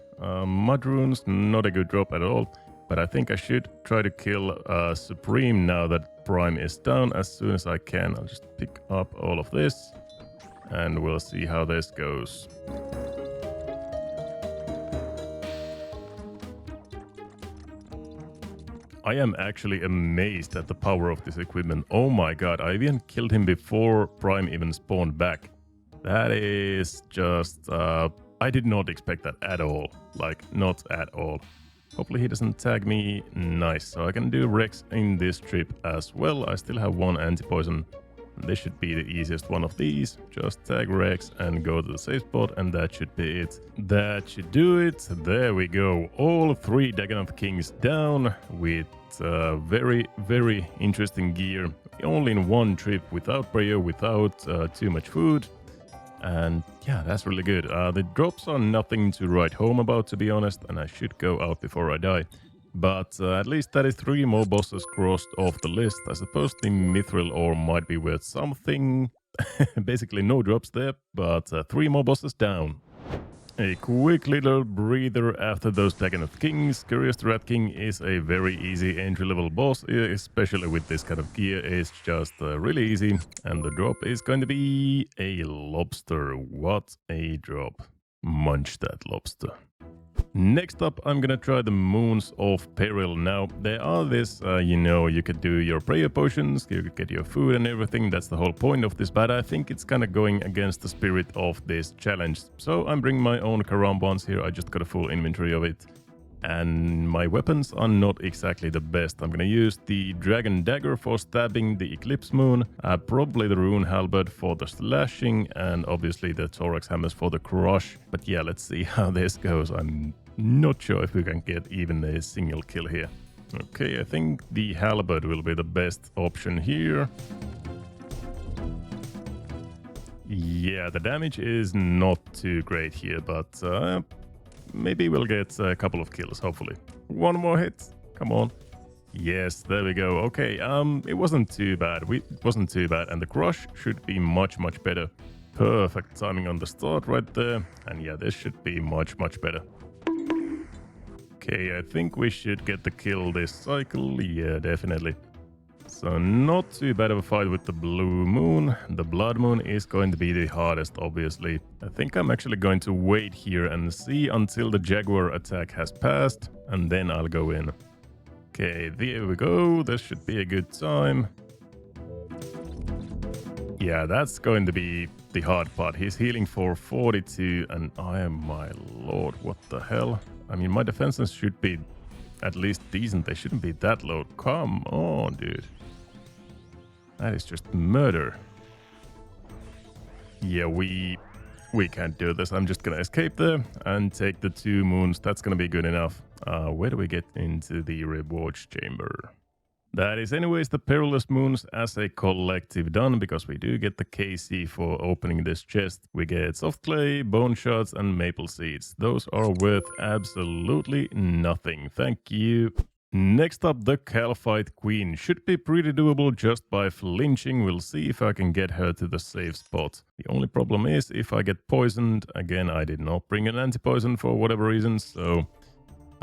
Mud runes, not a good drop at all. But I think I should try to kill Supreme now that Prime is down as soon as I can. I'll just pick up all of this. and we'll see how this goes. I am actually amazed at the power of this equipment. Oh my god, I even killed him before Prime even spawned back. That is just... I did not expect that at all. Like, not at all. Hopefully he doesn't tag me. Nice, so I can do Rex in this trip as well. I still have one anti-poison. This should be the easiest one of these. Just tag Rex and go to the safe spot, and that should be it. That should do it. There we go. All 3 Dagannoth Kings down with very, very interesting gear. Only in one trip, without prayer, without too much food. And yeah, that's really good. The drops are nothing to write home about, to be honest, and I should go out before I die. But at least that is 3 more bosses crossed off the list. I suppose the Mithril ore might be worth something. Basically no drops there, but 3 more bosses down. A quick little breather after those Dagannoth Kings. Scurrius the Rat King is a very easy entry-level boss, especially with this kind of gear. It's just really easy. And the drop is going to be a lobster. What a drop. Munch that lobster. Next up, I'm gonna try the Moons of Peril. Now, there are this, you could do your prayer potions, you could get your food and everything, that's the whole point of this, but I think it's kinda going against the spirit of this challenge. So I'm bringing my own Karambans here, I just got a full inventory of it. And my weapons are not exactly the best. I'm gonna use the Dragon Dagger for stabbing the Eclipse Moon, probably the Rune Halberd for the slashing, and obviously the Thorax Hammers for the crush. But yeah, let's see how this goes. I'm not sure if we can get even a single kill here. Okay, I think the Halberd will be the best option here. Yeah, the damage is not too great here, but maybe we'll get a couple of kills, hopefully. One more hit. Come on. Yes, there we go. Okay, it wasn't too bad. It wasn't too bad, and the crush should be much, much better. Perfect timing on the start right there. And yeah, this should be much, much better. Okay, I think we should get the kill this cycle. Yeah, definitely. So not too bad of a fight with the Blue Moon. The Blood Moon is going to be the hardest, obviously. I think I'm actually going to wait here and see until the Jaguar attack has passed, and then I'll go in. Okay, there we go. This should be a good time. Yeah, that's going to be the hard part. He's healing for 42, and I am, my lord, what the hell? I mean, my defenses should be at least decent. They shouldn't be that low. Come on, dude. That is just murder. Yeah, we can't do this. I'm just gonna escape there and take the 2 moons. That's gonna be good enough. Where do we get into the rewards chamber? That is anyways the Perilous Moons as a collective done, because we do get the KC for opening this chest. We get soft clay, bone shards, and maple seeds. Those are worth absolutely nothing. Thank you. Next up, the Kalphite Queen. Should be pretty doable just by flinching. We'll see if I can get her to the safe spot. The only problem is if I get poisoned. Again, I did not bring an anti-poison for whatever reason, so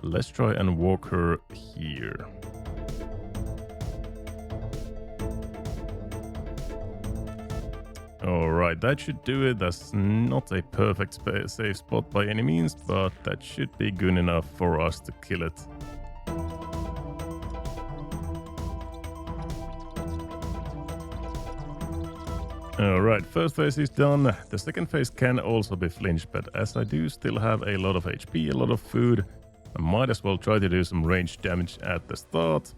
let's try and walk her here. Alright, that should do it. That's not a perfect safe spot by any means, but that should be good enough for us to kill it. Alright, first phase is done. The second phase can also be flinched, but as I do still have a lot of HP, a lot of food, I might as well try to do some ranged damage at the start.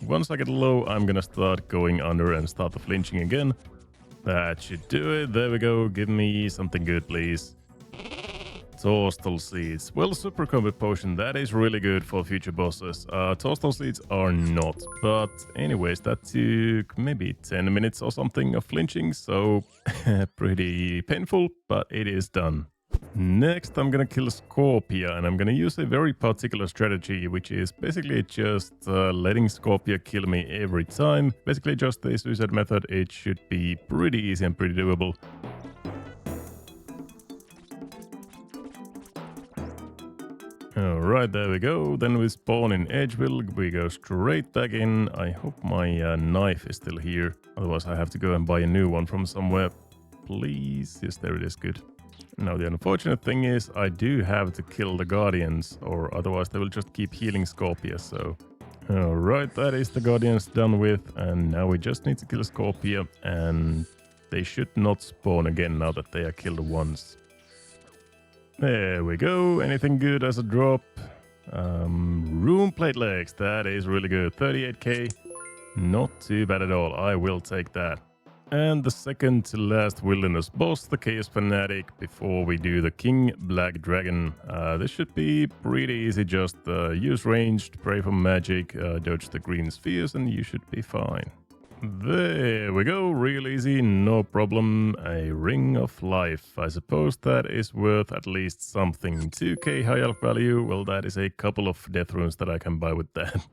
Once I get low, I'm gonna start going under and start the flinching again. That should do it. There we go. Give me something good, please. Toastal Seeds. Well, Super Combat Potion, that is really good for future bosses. Toastal Seeds are not. But anyways, that took maybe 10 minutes or something of flinching, so pretty painful, but it is done. Next, I'm gonna kill Scorpia, and I'm gonna use a very particular strategy, which is basically just letting Scorpia kill me every time. Basically just a suicide method. It should be pretty easy and pretty doable. Alright, there we go. Then we spawn in Edgeville. We go straight back in. I hope my knife is still here. Otherwise I have to go and buy a new one from somewhere. please. Yes, there it is. Good. Now, the unfortunate thing is I do have to kill the Guardians, or otherwise they will just keep healing Scorpia, so... Alright, that is the Guardians done with, and now we just need to kill Scorpia, and they should not spawn again now that they are killed once. There we go. Anything good as a drop? Rune plate legs, that is really good. 38k, not too bad at all. I will take that. And the second to last wilderness boss, the Chaos Fanatic, before we do the King Black Dragon. This should be pretty easy, just use ranged, pray for magic, dodge the green spheres, and you should be fine. There we go, real easy, no problem. A Ring of Life. I suppose that is worth at least something. 2k high elf value, well, that is a couple of death runes that I can buy with that.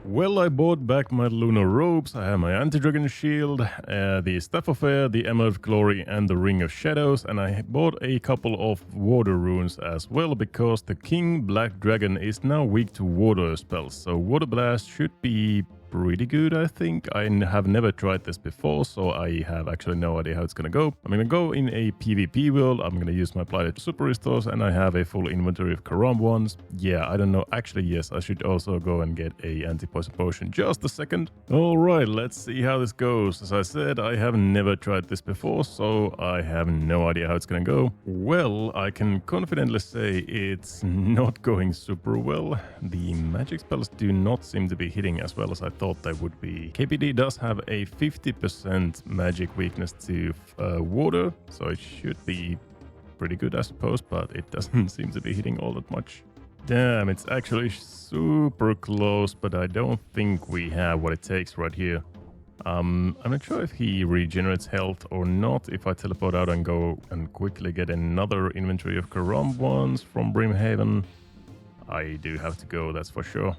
Well, I bought back my lunar robes, I have my anti-dragon shield, the Staff of Air, the Emma of Glory, and the Ring of Shadows, and I bought a couple of water runes as well, because the King Black Dragon is now weak to water spells, so Water Blast should be pretty good, I think. I have never tried this before, so I have actually no idea how it's gonna go. I'm gonna go in a PvP world, I'm gonna use my Blighted Super Restores, and I have a full inventory of Karam ones. Yeah, I don't know. Actually, yes, I should also go and get a anti-poison potion. Just a second. Alright, let's see how this goes. As I said, I have never tried this before, so I have no idea how it's gonna go. Well, I can confidently say it's not going super well. The magic spells do not seem to be hitting as well as I thought they would be. KPD does have a 50% magic weakness to water, so it should be pretty good, I suppose, but it doesn't seem to be hitting all that much. Damn, it's actually super close, but I don't think we have what it takes right here. I'm not sure if he regenerates health or not. If I teleport out and go and quickly get another inventory of Karam ones from Brimhaven, I do have to go, that's for sure.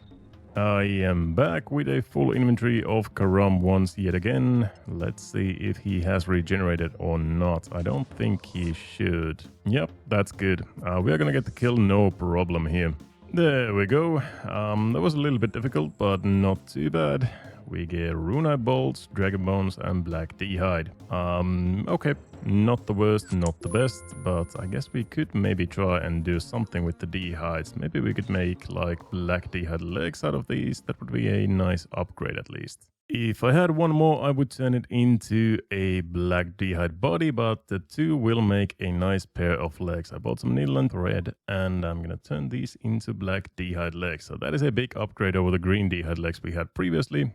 I am back with a full inventory of Karam ones yet again. Let's see if he has regenerated or not. I don't think he should. Yep, that's good. We are gonna get the kill, no problem here. There we go. That was a little bit difficult, but not too bad. We get Runite Bolts, Dragon Bones, and Black D'hide. Okay, not the worst, not the best, but I guess we could maybe try and do something with the D'hides. Maybe we could make like Black D'hide legs out of these. That would be a nice upgrade at least. If I had one more, I would turn it into a Black D'hide body, but the two will make a nice pair of legs. I bought some needle and thread, and I'm gonna turn these into Black D'hide legs. So that is a big upgrade over the green D'hide legs we had previously.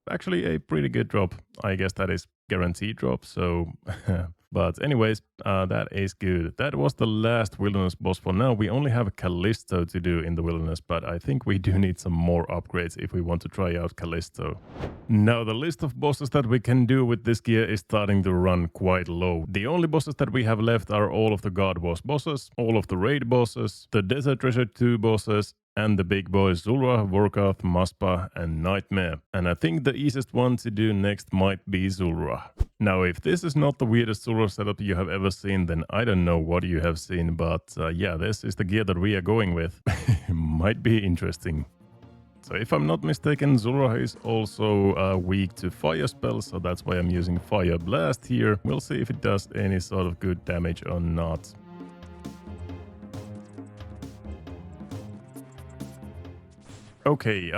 Actually a pretty good drop. I guess that is guaranteed drop, so... But anyways, that is good. That was the last wilderness boss for now. We only have Callisto to do in the wilderness, but I think we do need some more upgrades if we want to try out Callisto. Now, the list of bosses that we can do with this gear is starting to run quite low. The only bosses that we have left are all of the God Wars bosses, all of the raid bosses, the Desert Treasure 2 bosses, and the big boys Zulrah, Vorkath, Maspa, and Nightmare. And I think the easiest one to do next might be Zulrah. Now, if this is not the weirdest Zulrah setup you have ever seen, then I don't know what you have seen, but yeah, this is the gear that we are going with. Might be interesting. So if I'm not mistaken, Zulrah is also weak to fire spells, so that's why I'm using Fire Blast here. We'll see if it does any sort of good damage or not. Okay,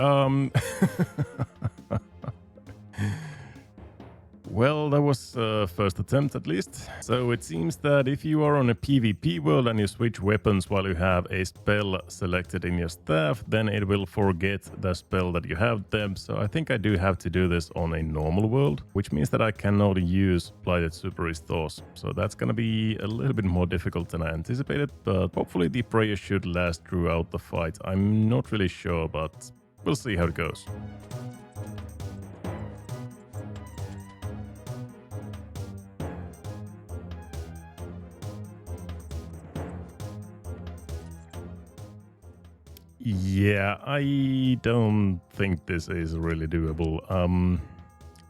well, that was first attempt at least. So it seems that if you are on a PvP world and you switch weapons while you have a spell selected in your staff, then it will forget the spell that you have them. So I think I do have to do this on a normal world, which means that I cannot use Blighted Super Restores. So that's gonna be a little bit more difficult than I anticipated, but hopefully the prayer should last throughout the fight. I'm not really sure, but we'll see how it goes. Yeah, I don't think this is really doable.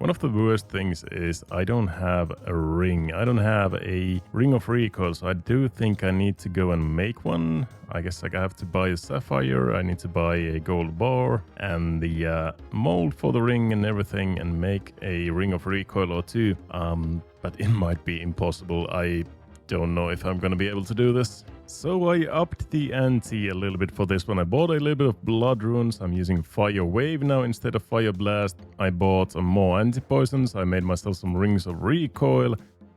One of the worst things is I don't have a ring. I don't have a ring of recoil, so I do think I need to go and make one. I guess I have to buy a sapphire, I need to buy a gold bar and the mold for the ring and everything and make a ring of recoil or two. But it might be impossible. I don't know if I'm gonna be able to do this. So I upped the ante a little bit for this one. I bought a little bit of blood runes. I'm using fire wave now instead of fire blast. I bought more anti-poisons. I made myself some rings of recoil.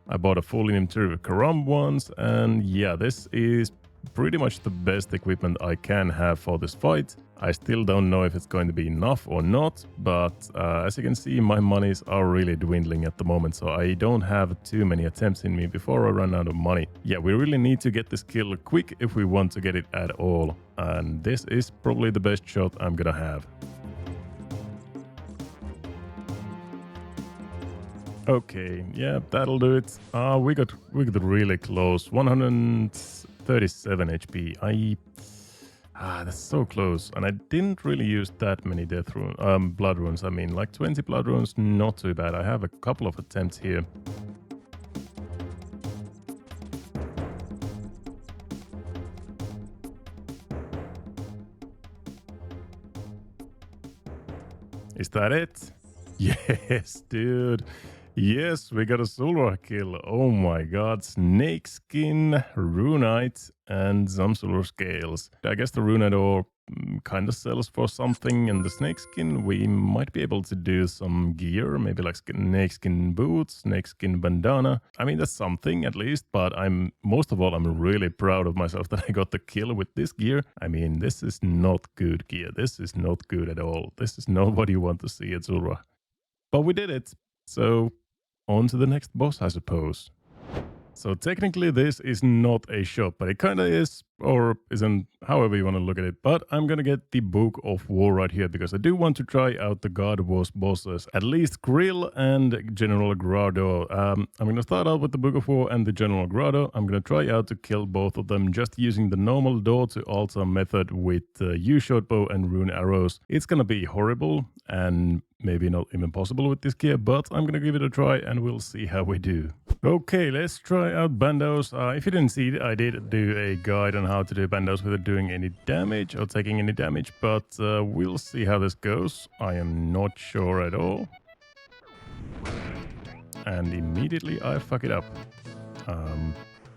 I bought a full inventory of Karam ones. And yeah, this is pretty much the best equipment I can have for this fight. I still don't know if it's going to be enough or not, but as you can see, my monies are really dwindling at the moment, so I don't have too many attempts in me before I run out of money. Yeah, we really need to get this kill quick if we want to get it at all, and this is probably the best shot I'm gonna have. Okay, yeah, that'll do it. We got really close. 137 HP. That's so close. And I didn't really use that many blood runes. I mean, like 20 blood runes, not too bad. I have a couple of attempts here. Is that it? Yes, dude. Yes, we got a Zulrah kill. Oh my god. Snakeskin, Runite, and some Zulrah scales. I guess the Runite ore kind of sells for something, and the snakeskin, we might be able to do some gear, maybe like snakeskin boots, snakeskin bandana. I mean, that's something at least, but most of all, I'm really proud of myself that I got the kill with this gear. I mean, this is not good gear. This is not good at all. This is not what you want to see at Zulrah. But we did it. So on to the next boss, I suppose. So technically this is not a shop, but it kind of is, or isn't, however you want to look at it. But I'm gonna get the Book of War right here, because I do want to try out the God Wars bosses, at least Grill and General Grado. I'm gonna start out with the Book of War and the General Grado. I'm gonna try out to kill both of them just using the normal door to altar method with U-shot bow and rune arrows. It's gonna be horrible and maybe not even possible with this gear, but I'm gonna give it a try and we'll see how we do. Okay, let's try out bandos. If you didn't see it, I did do a guide on how to do bandos without doing any damage or taking any damage, but we'll see how this goes. I am not sure at all. And immediately I fuck it up.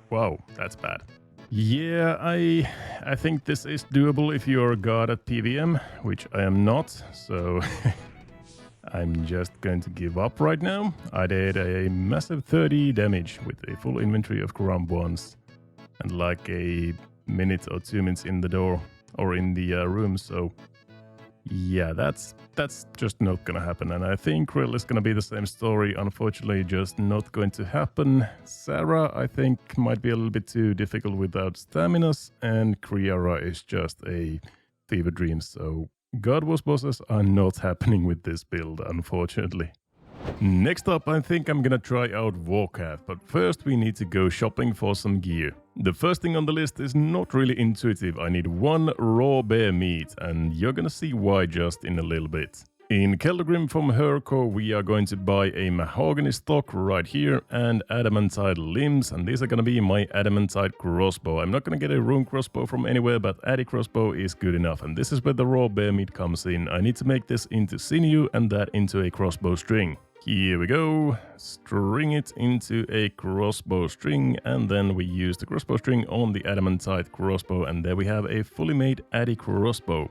Wow, that's bad. Yeah, I think this is doable if you're a god at PVM, which I am not, so I'm just going to give up right now. I did a massive 30 damage with a full inventory of Karam ones and like a minute or 2 minutes in the door or in the room, so yeah, that's just not gonna happen. And I think Krill is gonna be the same story, unfortunately, just not going to happen. Sarah, I think, might be a little bit too difficult without staminas, and Kriara is just a fever dream, so God Wars bosses are not happening with this build, unfortunately. Next up, I think I'm gonna try out Vorkath, but first we need to go shopping for some gear. The first thing on the list is not really intuitive. I need 1 raw bear meat, and you're gonna see why just in a little bit. In Keldgrim from Herco, we are going to buy a mahogany stock right here and adamantite limbs, and these are going to be my adamantite crossbow. I'm not going to get a rune crossbow from anywhere, but addy crossbow is good enough, and this is where the raw bear meat comes in. I need to make this into sinew and that into a crossbow string. Here we go, string it into a crossbow string, and then we use the crossbow string on the adamantite crossbow, and there we have a fully made addy crossbow.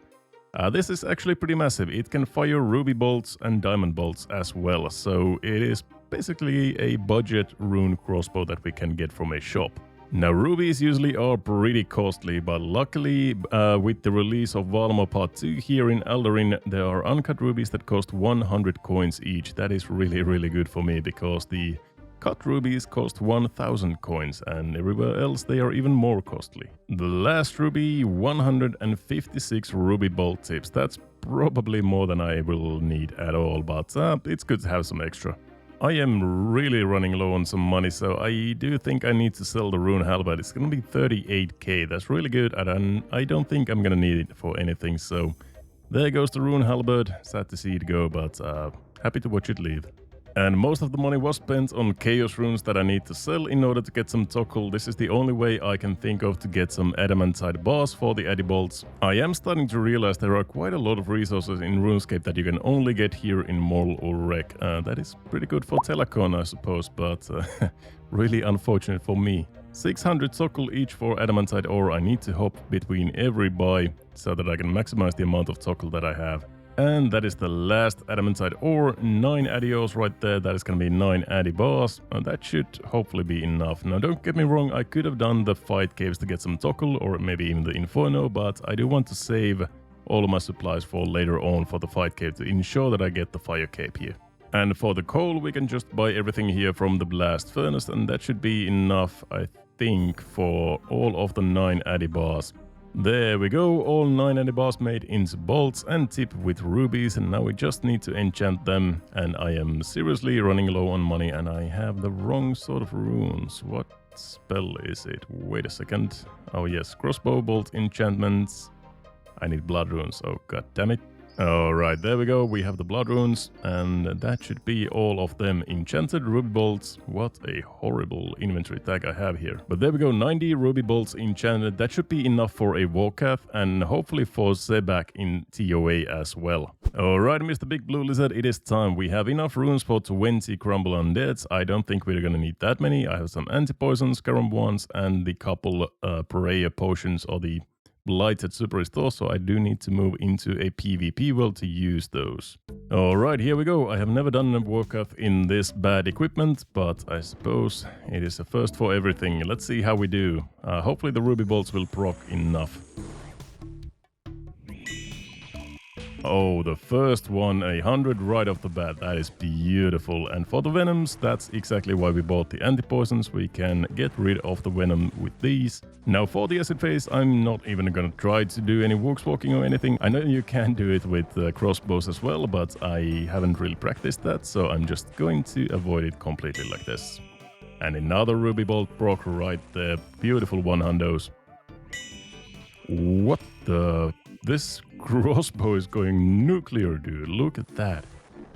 This is actually pretty massive. It can fire ruby bolts and diamond bolts as well, so it is basically a budget rune crossbow that we can get from a shop. Now, rubies usually are pretty costly, but luckily with the release of Valmo Part 2 here in Eldarin, there are uncut rubies that cost 100 coins each. That is really good for me, because the cut rubies cost 1000 coins, and everywhere else they are even more costly. The last ruby, 156 ruby bolt tips. That's probably more than I will need at all, but it's good to have some extra. I am really running low on some money, so I do think I need to sell the rune halberd. It's gonna be 38k, that's really good, and I don't think I'm gonna need it for anything, so there goes the rune halberd. Sad to see it go, but happy to watch it leave. And most of the money was spent on chaos runes that I need to sell in order to get some Tokkul. This is the only way I can think of to get some adamantite bars for the Adibolts. I am starting to realize there are quite a lot of resources in RuneScape that you can only get here in Mortal or Wreck. That is pretty good for Telacon, I suppose, but really unfortunate for me. 600 Tokkul each for adamantite ore. I need to hop between every buy so that I can maximize the amount of Tokkul that I have. And that is the last adamantite ore, 9 adios right there, that is going to be 9 adi bars, and that should hopefully be enough. Now don't get me wrong, I could have done the fight caves to get some Tokkul, or maybe even the Inferno, but I do want to save all of my supplies for later on for the fight cave to ensure that I get the fire cave here. And for the coal, we can just buy everything here from the blast furnace, and that should be enough, I think, for all of the 9 adi bars. There we go, all 9 adi bars made into bolts and tipped with rubies, and now we just need to enchant them. And I am seriously running low on money, and I have the wrong sort of runes. What spell is it? Wait a second. Oh yes, crossbow bolt enchantments. I need blood runes, oh god damn it. Alright, there we go, we have the blood runes, and that should be all of them. Enchanted ruby bolts, what a horrible inventory tag I have here. But there we go, 90 ruby bolts enchanted, that should be enough for a Vorkath, and hopefully for Zebak in TOA as well. Alright, Mr. Big Blue Lizard, it is time. We have enough runes for 20 Crumble Undeads. I don't think we're gonna need that many. I have some anti-poisons, Scarum ones, and the couple prayer potions, or the Blighted Super Restore, so I do need to move into a PvP world to use those. Alright, here we go. I have never done a Vorkath in this bad equipment, but I suppose it is a first for everything. Let's see how we do. Hopefully the ruby bolts will proc enough. Oh, the first one, 100 right off the bat. That is beautiful. And for the venoms, that's exactly why we bought the anti-poisons. We can get rid of the venom with these. Now for the acid phase, I'm not even gonna try to do any walks walking or anything. I know you can do it with crossbows as well, but I haven't really practiced that, so I'm just going to avoid it completely like this. And another ruby bolt proc right there. Beautiful one-hundos. What the... This crossbow is going nuclear, dude. Look at that.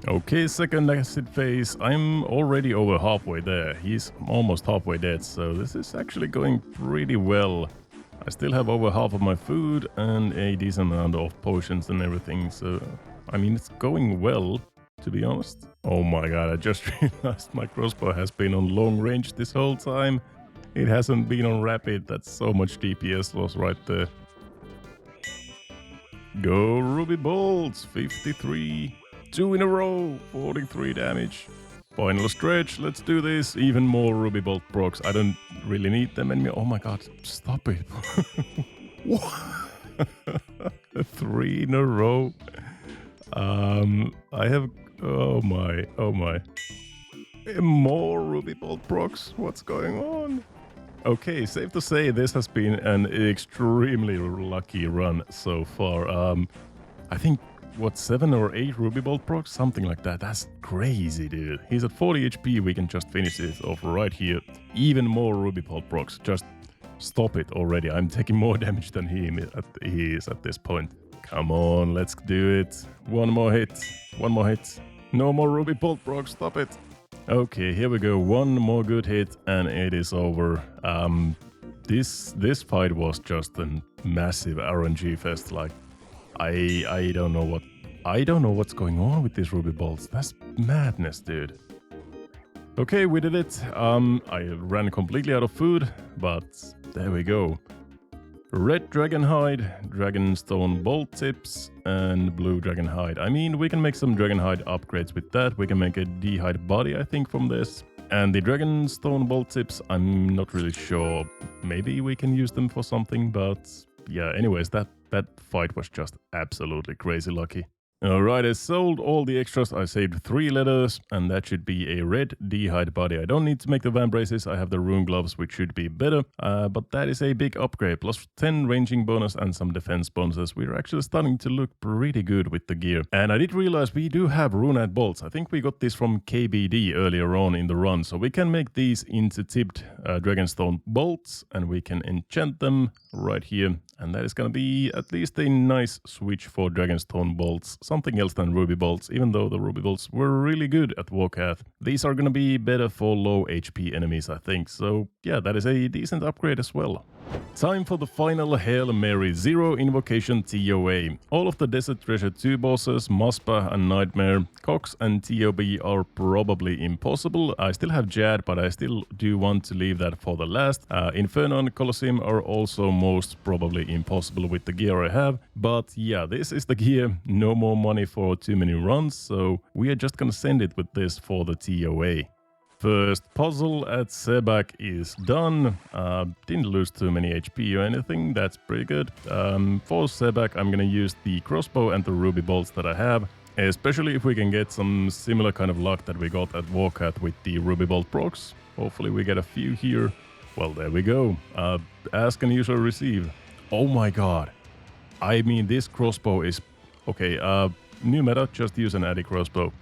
Okay, second acid phase. I'm already over halfway there. He's almost halfway dead, so this is actually going pretty well. I still have over half of my food and a decent amount of potions and everything, so... I mean, it's going well, to be honest. Oh my god, I just realized my crossbow has been on long range this whole time. It hasn't been on rapid. That's so much DPS loss right there. Go ruby bolts, 53, 2 in a row, 43 damage. Final stretch, let's do this. Even more ruby bolt procs. I don't really need them anymore. Oh my god, stop it. 3 in a row. I have, oh my. More ruby bolt procs, what's going on? Okay, safe to say this has been an extremely lucky run so far. I think, what, 7 or 8 ruby bolt procs? Something like that. That's crazy, dude. He's at 40 HP, we can just finish this off right here. Even more ruby bolt procs. Just stop it already. I'm taking more damage than he is at this point. Come on, let's do it. One more hit. No more ruby bolt procs, stop it. Okay, here we go. One more good hit and it is over. This fight was just a massive RNG fest. Like, I don't know what's going on with these ruby bolts. That's madness, dude. Okay, we did it. I ran completely out of food, but there we go. Red dragon hide, dragonstone bolt tips, and blue dragon hide. I mean, we can make some dragon hide upgrades with that. We can make a D-hide body, I think, from this. And the dragonstone bolt tips, I'm not really sure. Maybe we can use them for something, but yeah, anyways, that fight was just absolutely crazy lucky. Alright, I sold all the extras. I saved 3 letters, and that should be a red D-hide body. I don't need to make the van braces. I have the rune gloves, which should be better. But that is a big upgrade. Plus 10 ranging bonus and some defense bonuses. We're actually starting to look pretty good with the gear. And I did realize we do have runite bolts. I think we got this from KBD earlier on in the run. So we can make these into tipped dragonstone bolts, and we can enchant them right here. And that is going to be at least a nice switch for dragonstone bolts. something else than Ruby Bolts, even though the Ruby Bolts were really good at Vorkath. These are gonna be better for low HP enemies, I think, so yeah, that is a decent upgrade as well. Time for the final Hail Mary, Zero Invocation TOA. All of the Desert Treasure 2 bosses, Muspa and Nightmare, Cox and TOB are probably impossible. I still have Jad, but I still do want to leave that for the last. Inferno and Colosseum are also most probably impossible with the gear I have. But yeah, this is the gear, no more money for too many runs, so we are just gonna send it with this for the TOA. First puzzle at Sebak is done. Didn't lose too many HP or anything, that's pretty good. For Sebak I'm gonna use the crossbow and the ruby bolts that I have, especially if we can get some similar kind of luck that we got at Vorkath with the ruby bolt procs. Hopefully we get a few here. Well, there we go. Ask and you shall receive. Oh my god. I mean, this crossbow is... Okay, new meta, just use an addy crossbow.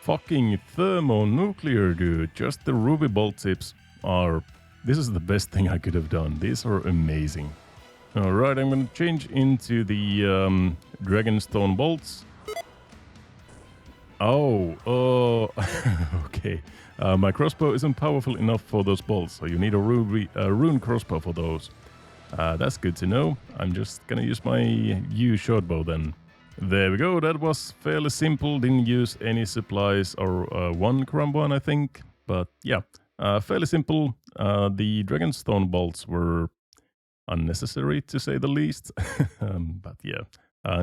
Fucking thermonuclear, dude. Just the ruby bolt tips are... This is the best thing I could have done. These are amazing. Alright, I'm gonna change into the Dragonstone bolts. Oh, okay. My crossbow isn't powerful enough for those bolts, so you need a rune crossbow for those. That's good to know. I'm just gonna use my U shortbow then. There we go, that was fairly simple, didn't use any supplies or one crumb one I think, but yeah, fairly simple. The Dragonstone bolts were unnecessary to say the least, but yeah.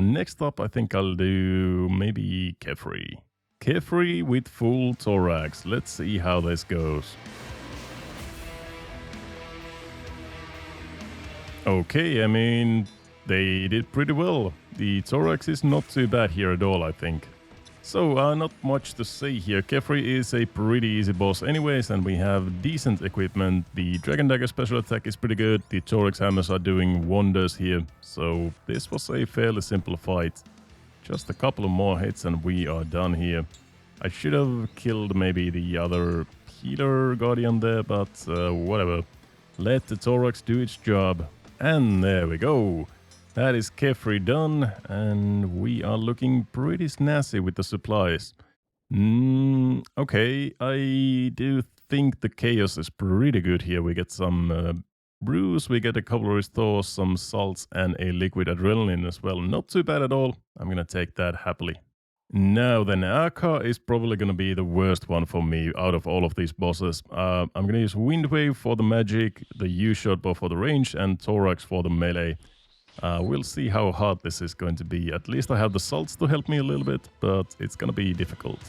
Next up I think I'll do maybe Kefri. Kefri with full Torags, let's see how this goes. Okay, I mean, they did pretty well. The Thorax is not too bad here at all, I think. So, not much to say here. Kefri is a pretty easy boss anyways, and we have decent equipment. The Dragon Dagger special attack is pretty good. The Thorax hammers are doing wonders here. So, this was a fairly simple fight. Just a couple of more hits and we are done here. I should have killed maybe the other healer guardian there, but whatever. Let the Thorax do its job. And there we go. That is Kefri done, and we are looking pretty snazzy with the supplies. Okay, I do think the chaos is pretty good here. We get some brews, we get a couple of restores, some salts, and a liquid adrenaline as well. Not too bad at all. I'm gonna take that happily. Now then, Aka is probably gonna be the worst one for me out of all of these bosses. I'm gonna use Windwave for the magic, the U-Shotbow for the range, and Thorax for the melee. We'll see how hard this is going to be. At least I have the salts to help me a little bit, but it's gonna be difficult.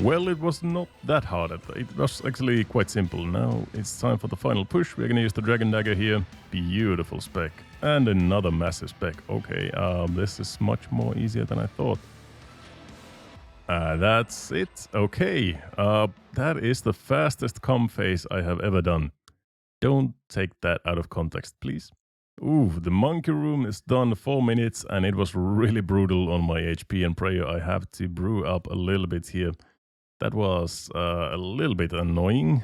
Well, it was not that hard. It was actually quite simple. Now it's time for the final push. We're gonna use the Dragon Dagger here. Beautiful spec. And another massive spec. Okay, this is much more easier than I thought. That's it. Okay, that is the fastest com phase I have ever done. Don't take that out of context, please. Ooh, the monkey room is done 4 minutes and it was really brutal on my HP and prayer. I have to brew up a little bit here. That was a little bit annoying.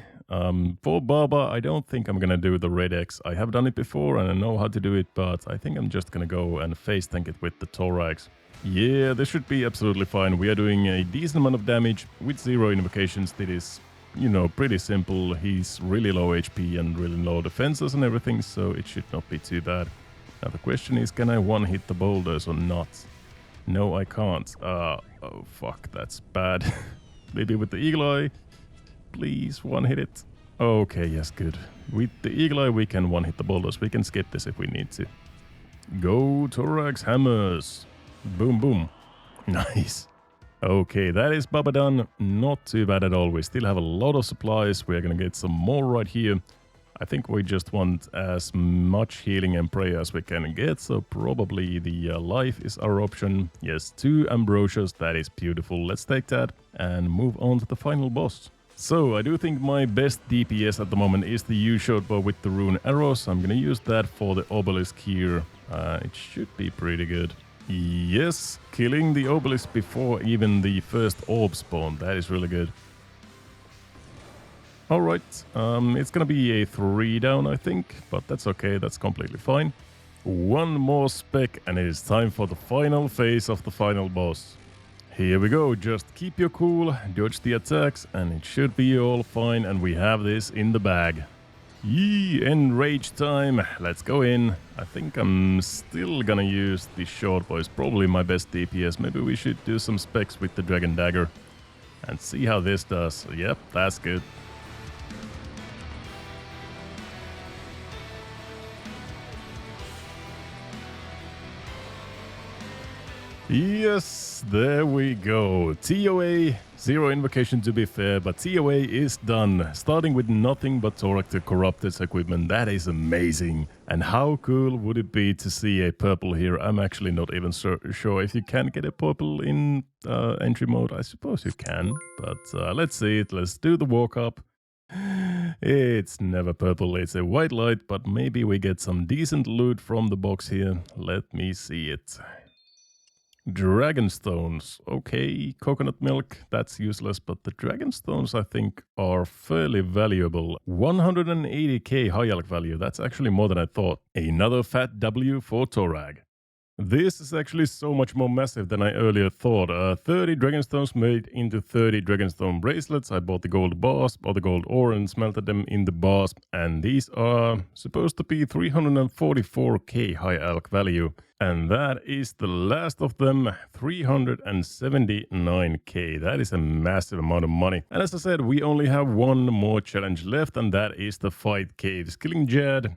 For Baba, I don't think I'm gonna do the Red X. I have done it before and I know how to do it, but I think I'm just gonna go and face tank it with the Thorax. Yeah, this should be absolutely fine. We are doing a decent amount of damage with 0 invocations. That is, you know, pretty simple. He's really low HP and really low defenses and everything, so it should not be too bad. Now the question is, can I one-hit the boulders or not? No, I can't. Oh fuck, that's bad. Maybe with the Eagle Eye. Please, one-hit it. Okay, yes, good. With the Eagle Eye, we can one-hit the boulders. We can skip this if we need to. Go, Thorax hammers. Boom, boom. Nice. Okay, that is Baba done. Not too bad at all. We still have a lot of supplies. We're gonna get some more right here. I think we just want as much healing and prayer as we can get, so probably the life is our option. Yes, 2 Ambrosias, that is beautiful. Let's take that and move on to the final boss. So, I do think my best DPS at the moment is the U-Shotbow with the rune arrows. I'm gonna use that for the obelisk here. It should be pretty good. Yes, killing the obelisk before even the first orb spawn. That is really good. Alright, it's gonna be a 3 down, I think, but that's okay, that's completely fine. One more spec and it is time for the final phase of the final boss. Here we go, just keep your cool, dodge the attacks, and it should be all fine, and we have this in the bag. Yee, enrage time, let's go in. I think I'm still gonna use the short bow, it's probably my best DPS. Maybe we should do some specs with the Dragon Dagger and see how this does. Yep, that's good. Yes, there we go. TOA, 0 invocation to be fair, but TOA is done. Starting with nothing but Torag the Corrupted's equipment, that is amazing. And how cool would it be to see a purple here? I'm actually not even sure if you can get a purple in entry mode. I suppose you can, but let's see it. Let's do the walk up. It's never purple, it's a white light, but maybe we get some decent loot from the box here. Let me see it. Dragon stones, okay, coconut milk, that's useless, but the dragon stones I think are fairly valuable. 180k high elk value, that's actually more than I thought. Another fat W for Torag. This is actually so much more massive than I earlier thought. 30 dragonstones made into 30 dragonstone bracelets. I bought the gold bars or the gold ore and smelted them in the bars. And these are supposed to be 344k high elk value. And that is the last of them, 379k. That is a massive amount of money. And as I said, we only have one more challenge left, and that is the fight caves. Killing Jad,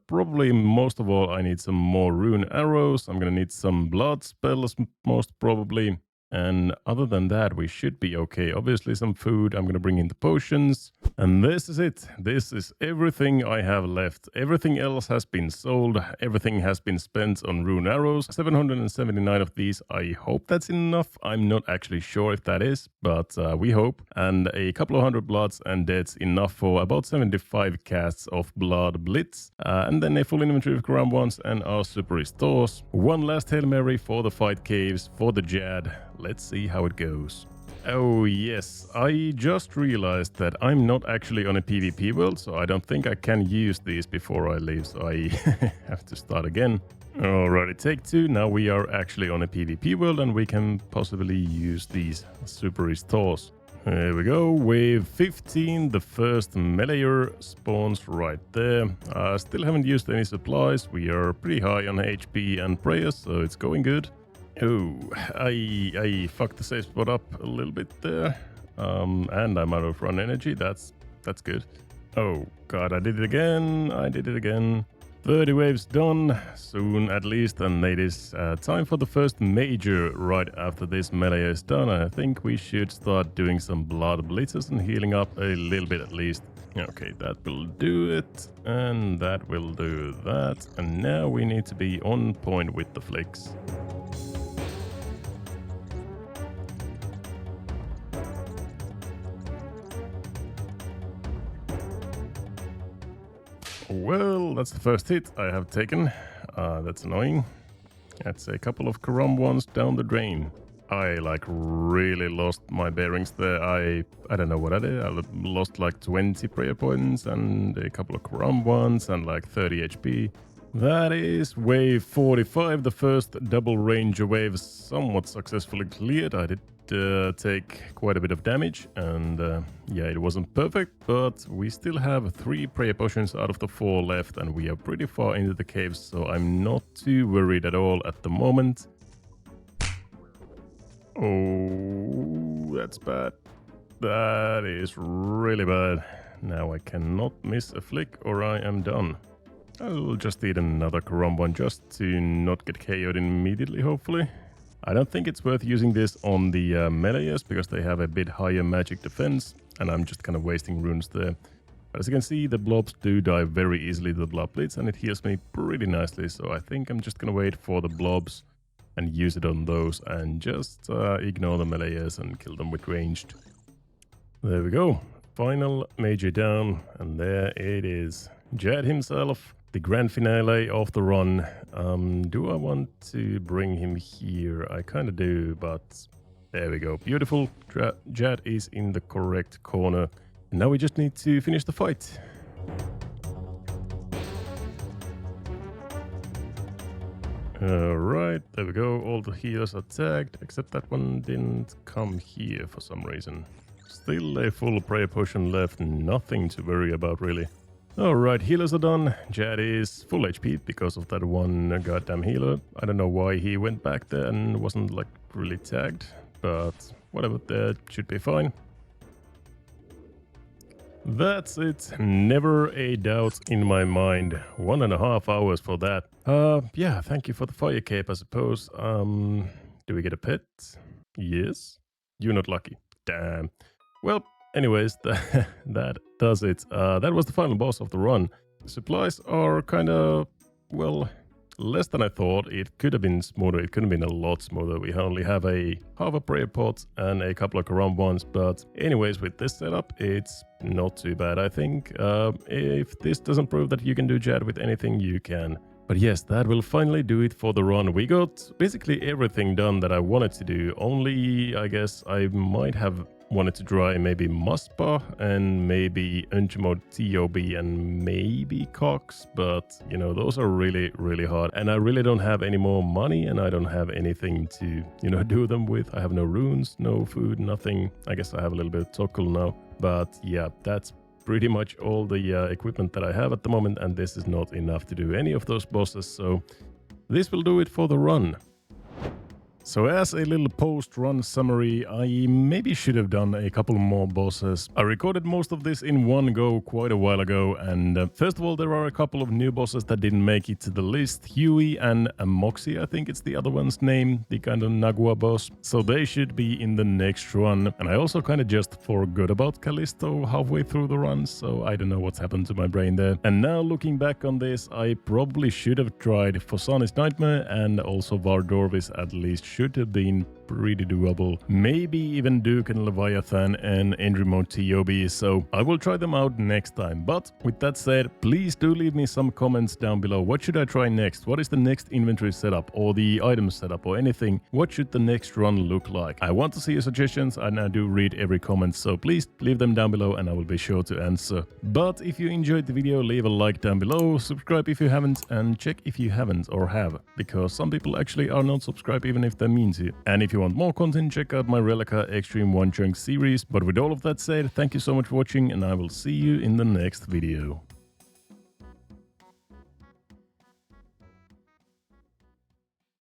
probably most of all, I need some more rune arrows. I'm gonna need some blood spells, most probably. And other than that, we should be okay. Obviously some food, I'm gonna bring in the potions. And this is it. This is everything I have left. Everything else has been sold. Everything has been spent on rune arrows. 779 of these. I hope that's enough. I'm not actually sure if that is, but we hope. And a couple of hundred bloods and deads, enough for about 75 casts of blood blitz. And then a full inventory of ground ones and our super restores. One last Hail Mary for the fight caves, for the Jad. Let's see how it goes. Oh yes, I just realized that I'm not actually on a PvP world, so I don't think I can use these before I leave, so I have to start again. Alrighty, take 2. Now we are actually on a PvP world and we can possibly use these super restores. There we go, wave 15, the first meleeer spawns right there. Still haven't used any supplies, we are pretty high on HP and prayers, so it's going good. Oh, I fucked the safe spot up a little bit there. And I'm out of run energy, that's good. Oh god, I did it again. 30 waves done, soon at least, and it is time for the first major right after this melee is done. I think we should start doing some blood blitzes and healing up a little bit at least. Okay, that will do it, and that will do that. And now we need to be on point with the flicks. Well, that's the first hit I have taken. That's annoying. That's a couple of Karam ones down the drain. I really lost my bearings there. I don't know what I did. I lost like 20 prayer points and a couple of Karam ones and like 30 HP. That is wave 45, the first double ranger wave somewhat successfully cleared. I did take quite a bit of damage, and yeah, it wasn't perfect, but we still have 3 prayer potions out of the 4 left, and we are pretty far into the caves, so I'm not too worried at all at the moment. Oh, that's bad. That is really bad. Now I cannot miss a flick or I am done. I'll just eat another Karam one just to not get KO'd immediately, hopefully. I don't think it's worth using this on the meleeers because they have a bit higher magic defense, and I'm just kind of wasting runes there. But as you can see, the blobs do die very easily to the blood blitz, and it heals me pretty nicely, so I think I'm just gonna wait for the blobs and use it on those and just ignore the meleeers and kill them with ranged. There we go. Final major down, and there it is. Jad himself. the grand finale of the run. Do I want to bring him here? I kind of do, but there we go. Beautiful. Jad is in the correct corner. Now we just need to finish the fight. Alright, there we go. All the healers are tagged, except that one didn't come here for some reason. Still a full prayer potion left, nothing to worry about really. Alright, healers are done. Jad is full HP because of that one goddamn healer. I don't know why he went back there and wasn't like really tagged, but whatever, that should be fine. That's it. Never a doubt in my mind. 1.5 hours for that. Yeah, thank you for the fire cape, I suppose. Do we get a pet? Yes. You're not lucky. Damn. Well, anyways, that does it. That was the final boss of the run. Supplies are kind of, well, less than I thought. It could have been smoother. It could have been a lot smoother. We only have half a prayer pot and a couple of Karam ones. But anyways, with this setup, it's not too bad, I think. If this doesn't prove that you can do Jad with anything, you can. But yes, that will finally do it for the run. We got basically everything done that I wanted to do. Only, I guess, I might have wanted to try maybe Muspa and maybe Unchmod TOB and maybe Cox, but you know, those are really, really hard. And I really don't have any more money and I don't have anything to, you know, do them with. I have no runes, no food, nothing. I guess I have a little bit of Tokkul now, but yeah, that's pretty much all the equipment that I have at the moment, and this is not enough to do any of those bosses, so this will do it for the run. So as a little post-run summary, I maybe should have done a couple more bosses. I recorded most of this in one go quite a while ago, and first of all, there are a couple of new bosses that didn't make it to the list. Huey and Amoxie, I think it's the other one's name, the kind of Nagua boss. So they should be in the next run. And I also kind of just forgot about Callisto halfway through the run, so I don't know what's happened to my brain there. And now looking back on this, I probably should have tried Phosani's Nightmare, and also Vardorvis at least should have been pretty doable. Maybe even Duke and Leviathan and Endrimo TOB, so I will try them out next time. But with that said, please do leave me some comments down below. What should I try next? What is the next inventory setup or the item setup or anything? What should the next run look like? I want to see your suggestions and I do read every comment, so please leave them down below and I will be sure to answer. But if you enjoyed the video, leave a like down below, subscribe if you haven't, and check if you haven't or have, because some people actually are not subscribed even if they mean to. And if you want more content, check out my Relica Extreme One Chunk series. But with all of that said, thank you so much for watching and I will see you in the next video.